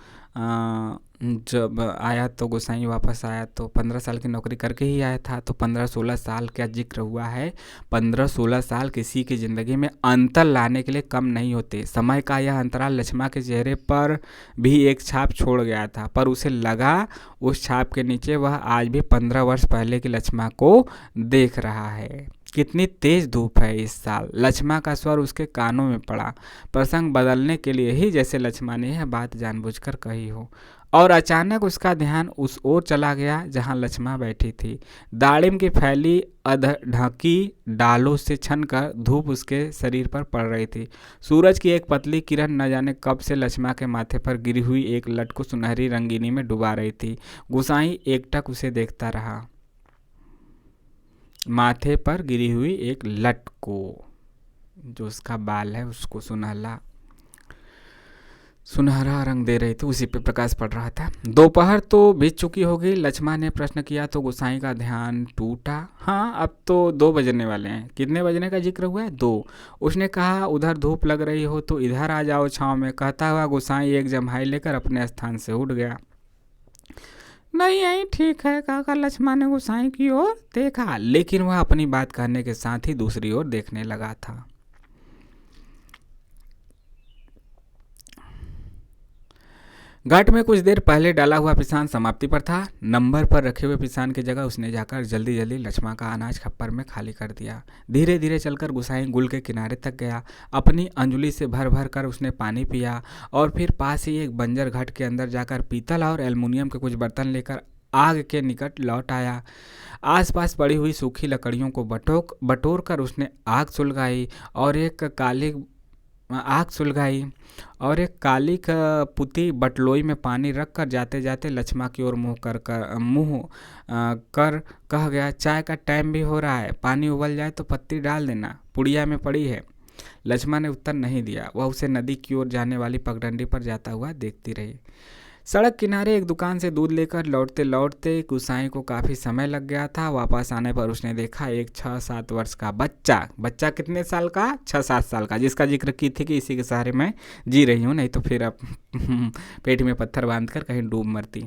जब आया तो गोसाई वापस आया तो 15 साल की नौकरी करके ही आया था, तो 15-16 साल का जिक्र हुआ है। 15-16 साल किसी की ज़िंदगी में अंतर लाने के लिए कम नहीं होते। समय का यह अंतराल लक्ष्मण के चेहरे पर भी एक छाप छोड़ गया था, पर उसे लगा उस छाप के नीचे वह आज भी 15 वर्ष पहले की लक्ष्मण को देख रहा है। कितनी तेज धूप है इस साल। लक्ष्मण का स्वर उसके कानों में पड़ा, प्रसंग बदलने के लिए ही, जैसे लक्ष्मण ने यह बात जानबूझकर कही हो। और अचानक उसका ध्यान उस ओर चला गया जहां लक्ष्मण बैठी थी। दाड़िम की फैली अधढकी डालों से छनकर धूप उसके शरीर पर पड़ रही थी। सूरज की एक पतली किरण न जाने कब से लक्ष्मण के माथे पर गिरी हुई एक लट को सुनहरी रंगीनी में डुबा रही थी। गोसाई एकटक उसे देखता रहा। माथे पर गिरी हुई एक लट को, जो उसका बाल है उसको सुनहरा रंग दे रही थी, उसी पे प्रकाश पड़ रहा था। दोपहर तो बीत चुकी होगी। लक्ष्मण ने प्रश्न किया तो गोसाई का ध्यान टूटा। हाँ, अब तो 2 बजने वाले हैं। कितने बजने का जिक्र हुआ है? 2। उसने कहा उधर धूप लग रही हो तो इधर आ जाओ छाँव में। कहता हुआ गोसाई एक जम्हाई लेकर अपने स्थान से उठ गया। नहीं यही ठीक है, कहकर लक्ष्मण ने गोसाई की ओर देखा, लेकिन वह अपनी बात कहने के साथ ही दूसरी ओर देखने लगा था। घाट में कुछ देर पहले डाला हुआ पिसान समाप्ति पर था। नंबर पर रखे हुए पिसान की जगह उसने जाकर जल्दी जल्दी लक्ष्मण का अनाज खप्पर में खाली कर दिया। धीरे धीरे चलकर गोसाई गुल के किनारे तक गया। अपनी अंजुली से भर भर कर उसने पानी पिया और फिर पास ही एक बंजर घाट के अंदर जाकर पीतल और एल्युमिनियम के कुछ बर्तन लेकर आग के निकट लौट आया। आसपास पड़ी हुई सूखी लकड़ियों को बटोर कर उसने आग सुलगाई और एक काली पुती बटलोई में पानी रखकर जाते जाते लक्ष्मण की ओर मुंह कर कह गया, चाय का टाइम भी हो रहा है, पानी उबल जाए तो पत्ती डाल देना, पुड़िया में पड़ी है। लक्ष्मण ने उत्तर नहीं दिया। वह उसे नदी की ओर जाने वाली पगडंडी पर जाता हुआ देखती रही। सड़क किनारे एक दुकान से दूध लेकर लौटते लौटते गोसाई को काफ़ी समय लग गया था। वापस आने पर उसने देखा एक 6-7 वर्ष का बच्चा कितने साल का? 6-7 साल का, जिसका जिक्र की थी कि इसी के सहारे मैं जी रही हूँ, नहीं तो फिर अब पेट में पत्थर बांधकर कहीं डूब मरती।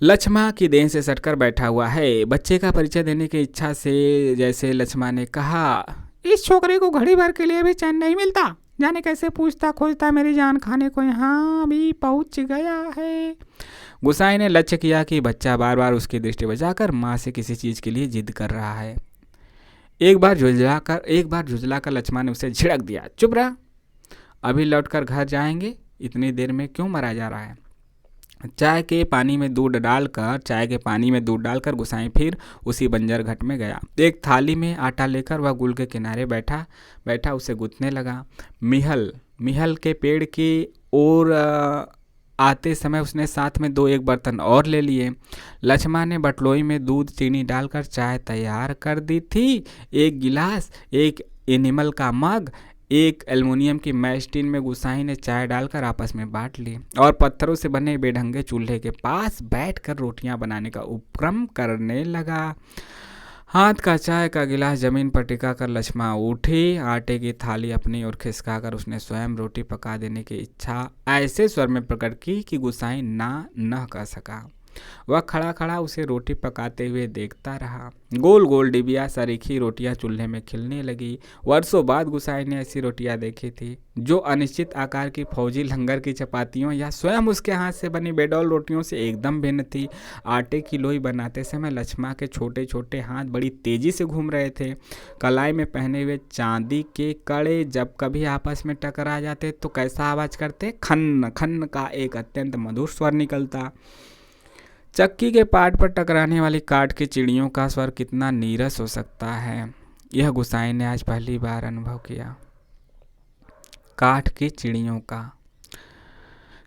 लक्ष्मण की देह से सटकर बैठा हुआ है। बच्चे का परिचय देने की इच्छा से जैसे लक्ष्मण ने कहा, इस छोकरे को घड़ी भर के लिए भी चैन नहीं मिलता, जाने कैसे पूछता खोजता मेरी जान खाने को यहाँ भी पहुँच गया है। गोसाई ने लक्ष्य किया कि बच्चा बार बार उसकी दृष्टि बचाकर माँ से किसी चीज़ के लिए जिद कर रहा है। एक बार झुंझलाकर लक्ष्मण ने उसे झिड़क दिया, चुप रहा, अभी लौटकर घर जाएंगे, इतनी देर में क्यों मरा जा रहा है। चाय के पानी में दूध डालकर गोसाई फिर उसी बंजर घाट में गया। एक थाली में आटा लेकर वह गुल के किनारे बैठा उसे गूंथने लगा। मिहल के पेड़ की ओर आते समय उसने साथ में 2-1 बर्तन और ले लिए। लक्ष्मण ने बटलोई में दूध चीनी डालकर चाय तैयार कर दी थी। एक गिलास, एक एनिमल का मग, एक एल्युमिनियम की मैश टिन में गोसाई ने चाय डालकर आपस में बांट ली और पत्थरों से बने बेढंगे चूल्हे के पास बैठकर रोटियां बनाने का उपक्रम करने लगा। हाथ का चाय का गिलास जमीन पर टिका कर लक्ष्मण उठी। आटे की थाली अपनी ओर खिसकाकर उसने स्वयं रोटी पका देने की इच्छा ऐसे स्वर में प्रकट की कि गोसाई ना न कह सका। वह खड़ा खड़ा उसे रोटी पकाते हुए देखता रहा। गोल गोल डिबिया सरीखी रोटियां चूल्हे में खिलने लगी। वर्षों बाद गोसाई ने ऐसी रोटियां देखी थी, जो अनिश्चित आकार की फौजी लंगर की चपातियों या स्वयं उसके हाथ से बनी बेडौल रोटियों से एकदम भिन्न थी। आटे की लोई बनाते समय लक्ष्मण के छोटे छोटे हाथ बड़ी तेजी से घूम रहे थे। कलाई में पहने हुए चांदी के कड़े जब कभी आपस में टकरा जाते तो कैसा आवाज करते, खन्न खन्न का एक अत्यंत मधुर स्वर निकलता। चक्की के पाट पर टकराने वाली काठ की चिड़ियों का स्वर कितना नीरस हो सकता है, यह गोसाई ने आज पहली बार अनुभव किया। काठ की चिड़ियों का।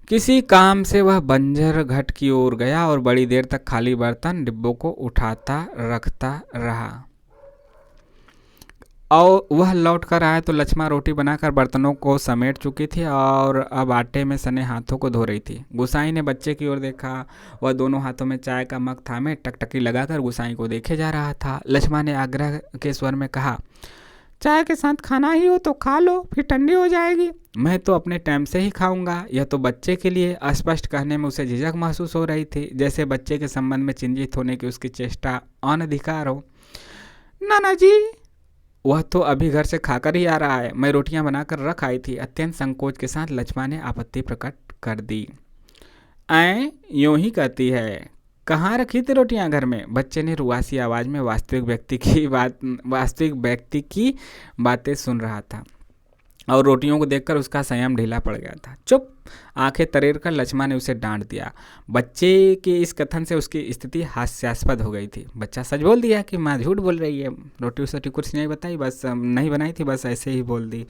किसी काम से वह बंजर घाट की ओर गया और बड़ी देर तक खाली बर्तन डिब्बों को उठाता रखता रहा। और वह लौट कर आया तो लक्ष्मण रोटी बनाकर बर्तनों को समेट चुकी थी और अब आटे में सने हाथों को धो रही थी। गोसाई ने बच्चे की ओर देखा। वह दोनों हाथों में चाय का मग थामे टकटकी लगाकर गोसाई को देखे जा रहा था। लक्ष्मण ने आग्रह के स्वर में कहा, चाय के साथ खाना ही हो तो खा लो, फिर ठंडी हो जाएगी। मैं तो अपने टाइम से ही खाऊंगा। यह तो बच्चे के लिए स्पष्ट कहने में उसे झिझक महसूस हो रही थी, जैसे बच्चे के संबंध में चिंतित होने की उसकी चेष्टा अनधिकार हो। नाना जी, वह तो अभी घर से खाकर ही आ रहा है, मैं रोटियां बनाकर रख आई थी। अत्यंत संकोच के साथ लक्ष्मण ने आपत्ति प्रकट कर दी। ऐ यूं ही कहती है, कहाँ रखी थी रोटियां? घर में, बच्चे ने रुआसी आवाज में वास्तविक व्यक्ति की बातें सुन रहा था और रोटियों को देखकर उसका संयम ढीला पड़ गया था। चुप! आंखें तरेर कर लक्ष्मण ने उसे डांट दिया। बच्चे के इस कथन से उसकी स्थिति हास्यास्पद हो गई थी। बच्चा सच बोल दिया कि माँ झूठ बोल रही है, रोटी उसटी कुछ नहीं बताई, बस नहीं बनाई थी, बस ऐसे ही बोल दी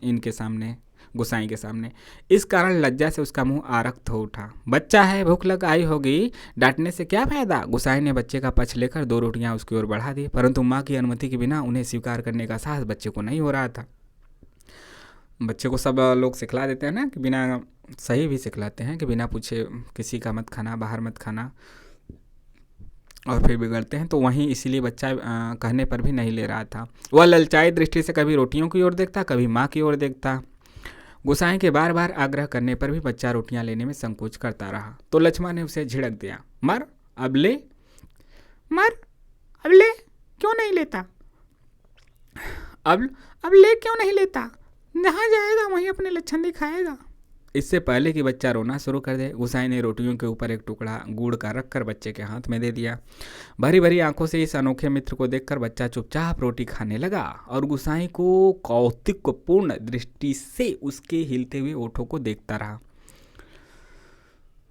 इनके सामने, गुसाई के सामने। इस कारण लज्जा से उसका मुंह आरक्त हो उठा। बच्चा है, भूख लग आई होगी, डांटने से क्या फायदा? गुसाई ने बच्चे का पक्ष लेकर 2 रोटियां उसकी ओर बढ़ा दी, परंतु माँ की अनुमति के बिना उन्हें स्वीकार करने का साहस बच्चे को नहीं हो रहा था। बच्चे को सब लोग सिखला देते हैं ना कि बिना, सही भी सिखलाते हैं कि बिना पूछे किसी का मत खाना, बाहर मत खाना, और फिर बिगड़ते हैं। तो वहीं इसीलिए बच्चा कहने पर भी नहीं ले रहा था। वह ललचाई दृष्टि से कभी रोटियों की ओर देखता, कभी माँ की ओर देखता। गुसाई के बार बार आग्रह करने पर भी बच्चा रोटियां लेने में संकोच करता रहा। तो लक्ष्मण ने उसे झिड़क दिया, मर अब ले, मर अब ले, क्यों नहीं लेता? अब ले क्यों नहीं लेता? जहाँ जाएगा वहीं अपने लक्षण दिखाएगा। इससे पहले कि बच्चा रोना शुरू कर दे, गुसाई ने रोटियों के ऊपर एक टुकड़ा गुड़ का रखकर बच्चे के हाथ में दे दिया। भरी भरी आंखों से इस अनोखे मित्र को देखकर बच्चा चुपचाप रोटी खाने लगा और गुसाई को कौतुकपूर्ण दृष्टि से उसके हिलते हुए ओठों को देखता रहा।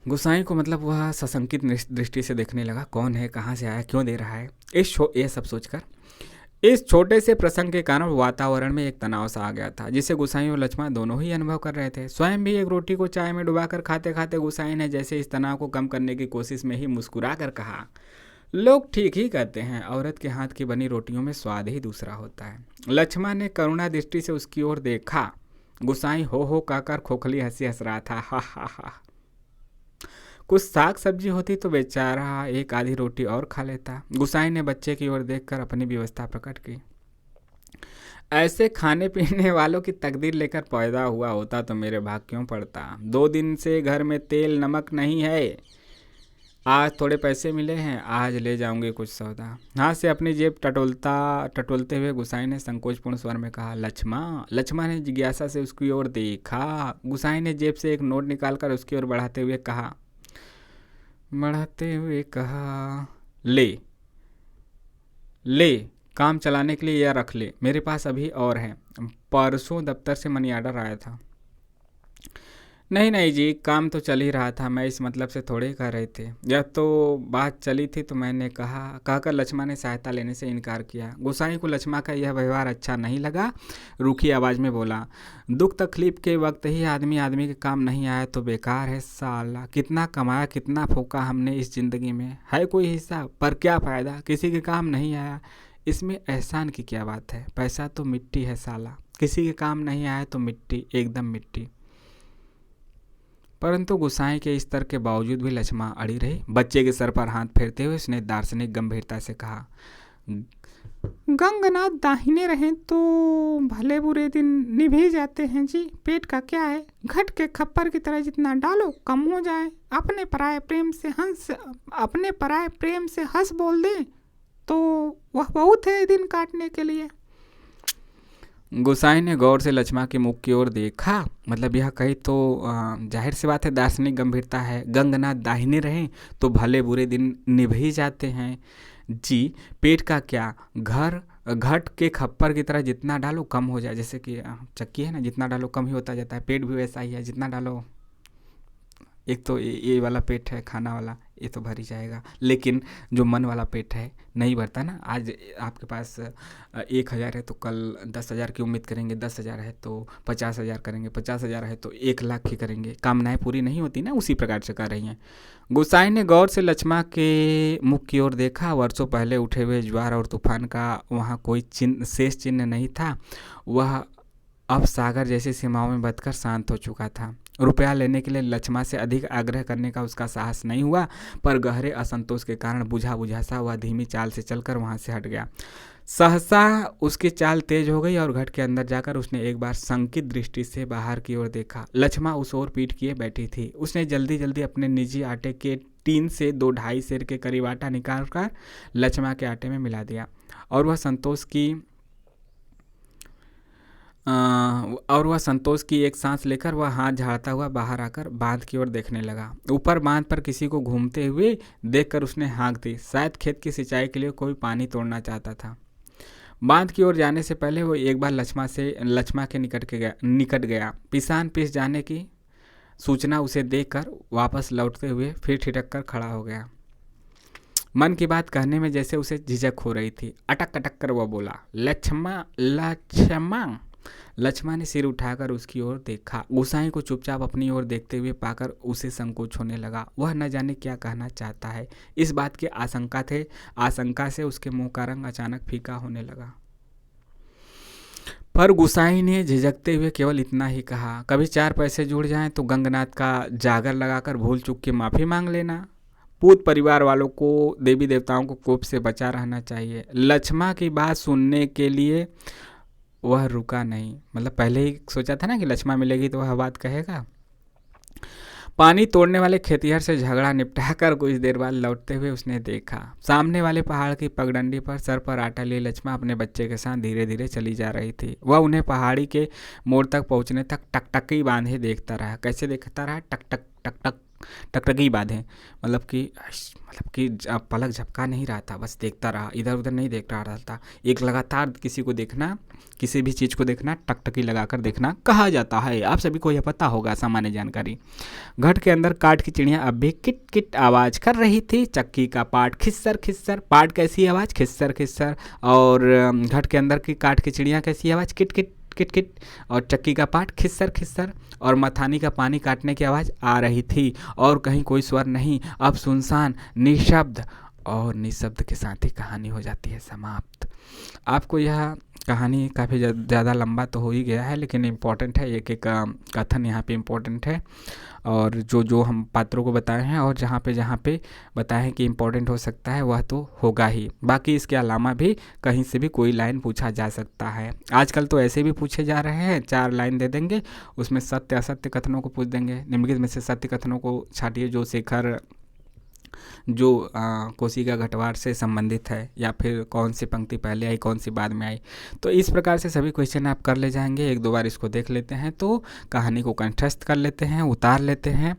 गुसाई को मतलब वह सशंकित दृष्टि से देखने लगा, कौन है, कहाँ से आया, क्यों दे रहा है। ये सब सोचकर इस छोटे से प्रसंग के कारण वातावरण में एक तनाव सा आ गया था, जिसे गुसाई और लक्ष्मण दोनों ही अनुभव कर रहे थे। स्वयं भी एक रोटी को चाय में डुबाकर खाते खाते गुसाई ने जैसे इस तनाव को कम करने की कोशिश में ही मुस्कुरा कर कहा, लोग ठीक ही कहते हैं, औरत के हाथ की बनी रोटियों में स्वाद ही दूसरा होता है। लक्ष्मण ने करुणा दृष्टि से उसकी ओर देखा। गुसाई हो कहकर खोखली हंसी हंस रहा था, हा हा हा। कुछ साग सब्जी होती तो बेचारा एक आधी रोटी और खा लेता। गुसाई ने बच्चे की ओर देखकर अपनी व्यवस्था प्रकट की। ऐसे खाने पीने वालों की तकदीर लेकर पैदा हुआ होता तो मेरे भाग क्यों पड़ता। 2 दिन से घर में तेल नमक नहीं है, आज थोड़े पैसे मिले हैं, आज ले जाऊंगे कुछ सौदा। हाथ से अपनी जेब टटोलते हुए गुसाई ने संकोचपूर्ण स्वर में कहा, लक्ष्मण ने जिज्ञासा से उसकी ओर देखा। गुसाई ने जेब से एक नोट निकालकर उसकी ओर बढ़ाते हुए कहा, ले काम चलाने के लिए यह रख ले, मेरे पास अभी और है, परसों दफ्तर से मनी ऑर्डर आया था। नहीं जी, काम तो चल ही रहा था, मैं इस मतलब से थोड़े ही कह रहे थे, यह तो बात चली थी तो मैंने कहकर लक्ष्मण ने सहायता लेने से इनकार किया। गुसाई को लक्ष्मण का यह व्यवहार अच्छा नहीं लगा, रूखी आवाज़ में बोला, दुख तकलीफ के वक्त ही आदमी के काम नहीं आया तो बेकार है साला। कितना कमाया, कितना फूका हमने इस ज़िंदगी में, है कोई हिसाब? पर क्या फ़ायदा, किसी के काम नहीं आया, इसमें एहसान की क्या बात है? पैसा तो मिट्टी है साला, किसी के काम नहीं आया तो मिट्टी, एकदम मिट्टी। परंतु गुसाई के इस तर्क के बावजूद भी लक्ष्मण अड़ी रही। बच्चे के सर पर हाथ फेरते हुए उसने दार्शनिक गंभीरता से कहा, गंगनाथ दाहिने रहें तो भले बुरे दिन निभ ही जाते हैं जी, पेट का क्या है, घट के खप्पर की तरह जितना डालो कम हो जाए। अपने पराये प्रेम से हंस बोल दे तो वह बहुत है दिन काटने के लिए। गुसाई ने गौर से लक्ष्मण के मुख की ओर देखा। मतलब यह कही तो जाहिर सी बात है दार्शनिक गंभीरता है। गंगनाथ दाहिने रहें तो भले बुरे दिन निभ ही जाते हैं जी, पेट का क्या, घट के खप्पर की तरह जितना डालो कम हो जाए। जैसे कि चक्की है ना, जितना डालो कम ही होता जाता है, पेट भी वैसा ही है, जितना डालो, एक तो ये वाला पेट है खाना वाला, ये तो भर ही जाएगा, लेकिन जो मन वाला पेट है नहीं भरता ना। आज आपके पास 1,000 है तो कल 10,000 की उम्मीद करेंगे, 10,000 है तो 50,000 करेंगे, 50,000 है तो 1,00,000 की करेंगे। कामनाएं पूरी नहीं होती ना, उसी प्रकार से कर रही हैं। गुसाई ने गौर से लक्ष्मण के मुख की ओर देखा। वर्षों पहले उठे हुए ज्वार और तूफान का वहाँ कोई शेष चिन्ह नहीं था। वह अब सागर जैसी सीमाओं में बदकर शांत हो चुका था। रुपया लेने के लिए लक्ष्मण से अधिक आग्रह करने का उसका साहस नहीं हुआ, पर गहरे असंतोष के कारण बुझा सा वह धीमी चाल से चलकर वहां से हट गया। सहसा उसकी चाल तेज हो गई और घट के अंदर जाकर उसने एक बार शंकित दृष्टि से बाहर की ओर देखा। लक्ष्मा उस ओर पीठ किए बैठी थी। उसने जल्दी जल्दी अपने निजी आटे के टीन से 2-2.5 सेर के करीब आटा निकाल कर लक्ष्मा के आटे में मिला दिया और वह संतोष की एक सांस लेकर वह हाथ झाड़ता हुआ बाहर आकर बांध की ओर देखने लगा। ऊपर बांध पर किसी को घूमते हुए देखकर उसने हाँक दी। शायद खेत की सिंचाई के लिए कोई पानी तोड़ना चाहता था। बांध की ओर जाने से पहले वो एक बार लक्ष्मा के निकट गया। पिसान पिस जाने की सूचना उसे देखकर वापस लौटते हुए फिर ठिठक कर खड़ा हो गया। मन की बात कहने में जैसे उसे झिझक हो रही थी। अटक अटक कर वह बोला, लक्ष्मा लक्ष्मा। लक्ष्मा ने सिर उठाकर उसकी ओर देखा। गोसाई को चुपचाप अपनी ओर देखते हुए पाकर उसे संकोच होने लगा। वह न जाने क्या कहना चाहता है। इस बात की आशंका से उसके मुंह का रंग अचानक फीका होने लगा। पर गुसाई ने झिझकते हुए केवल इतना ही कहा, कभी 4 पैसे जुड़ जाएं तो गंगनाथ का जागर लगाकर भूल चूक की माफ़ी मांग लेना। पूत परिवार वालों को, देवी देवताओं को कोप से बचा रहना चाहिए। लक्ष्मा की बात सुनने के लिए वह रुका नहीं। मतलब पहले ही सोचा था ना कि लक्ष्मा मिलेगी तो वह बात कहेगा। पानी तोड़ने वाले खेतिहर से झगड़ा निपटाकर कुछ देर बाद लौटते हुए उसने देखा, सामने वाले पहाड़ की पगडंडी पर सर पर आटा लिए लक्ष्मा अपने बच्चे के साथ धीरे धीरे चली जा रही थी। वह उन्हें पहाड़ी के मोड़ तक पहुंचने तक टकटकी बांधे देखता रहा। कैसे देखता रहा? टक टक टक टक टकटकी बांधे, मतलब कि पलक झपका नहीं रहा था, बस देखता रहा, इधर उधर नहीं देख रहा था। एक लगातार किसी को देखना, किसी भी चीज़ को देखना टकटकी लगाकर देखना कहा जाता है। आप सभी को यह पता होगा, सामान्य जानकारी। घट के अंदर काठ की चिड़िया अब भी किट किट आवाज़ कर रही थी। चक्की का पाट खिस्सर खिस्सर। पाट कैसी आवाज़? खिस्सर खिस्सर। और घट के अंदर की काठ की चिड़िया कैसी आवाज़? Kit kit kit kit. और चक्की का पाट खिस्सर खिस्सर। और मथानी का पानी काटने की आवाज़ आ रही थी और कहीं कोई स्वर नहीं। अब सुनसान, निशब्द, और निशब्द के साथ ही कहानी हो जाती है समाप्त। आपको यह कहानी काफ़ी ज़्यादा लंबा तो हो ही गया है, लेकिन इम्पॉर्टेंट है। एक एक कथन यहाँ पे इम्पोर्टेंट है और जो हम पात्रों को बताए हैं और जहाँ पे बताए हैं कि इम्पोर्टेंट हो सकता है वह तो होगा ही। बाकी इसके अलावा भी कहीं से भी कोई लाइन पूछा जा सकता है। आजकल तो ऐसे भी पूछे जा रहे हैं, 4 लाइन दे देंगे, उसमें सत्य असत्य कथनों को पूछ देंगे। निम्नलिखित में से सत्य कथनों को छाटिए जो कोसी का घटवार से संबंधित है, या फिर कौन सी पंक्ति पहले आई, कौन सी बाद में आई। तो इस प्रकार से सभी क्वेश्चन आप कर ले जाएंगे। 1-2 बार इसको देख लेते हैं तो कहानी को कंठस्थ कर लेते हैं, उतार लेते हैं,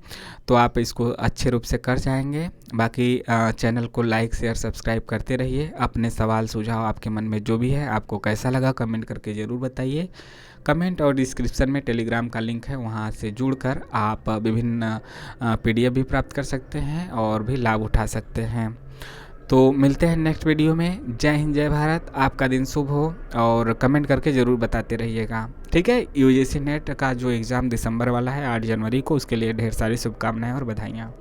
तो आप इसको अच्छे रूप से कर जाएंगे। बाकी चैनल को लाइक शेयर सब्सक्राइब करते रहिए। अपने सवाल सुझाव आपके मन में जो भी है, आपको कैसा लगा कमेंट करके ज़रूर बताइए। कमेंट और डिस्क्रिप्शन में टेलीग्राम का लिंक है, वहाँ से जुड़कर आप विभिन्न PDF भी प्राप्त कर सकते हैं और भी लाभ उठा सकते हैं। तो मिलते हैं नेक्स्ट वीडियो में। जय हिंद, जय भारत। आपका दिन शुभ हो और कमेंट करके ज़रूर बताते रहिएगा, ठीक है। UGC नेट का जो एग्ज़ाम दिसंबर वाला है 8 जनवरी को, उसके लिए ढेर सारी शुभकामनाएं और बधाइयाँ।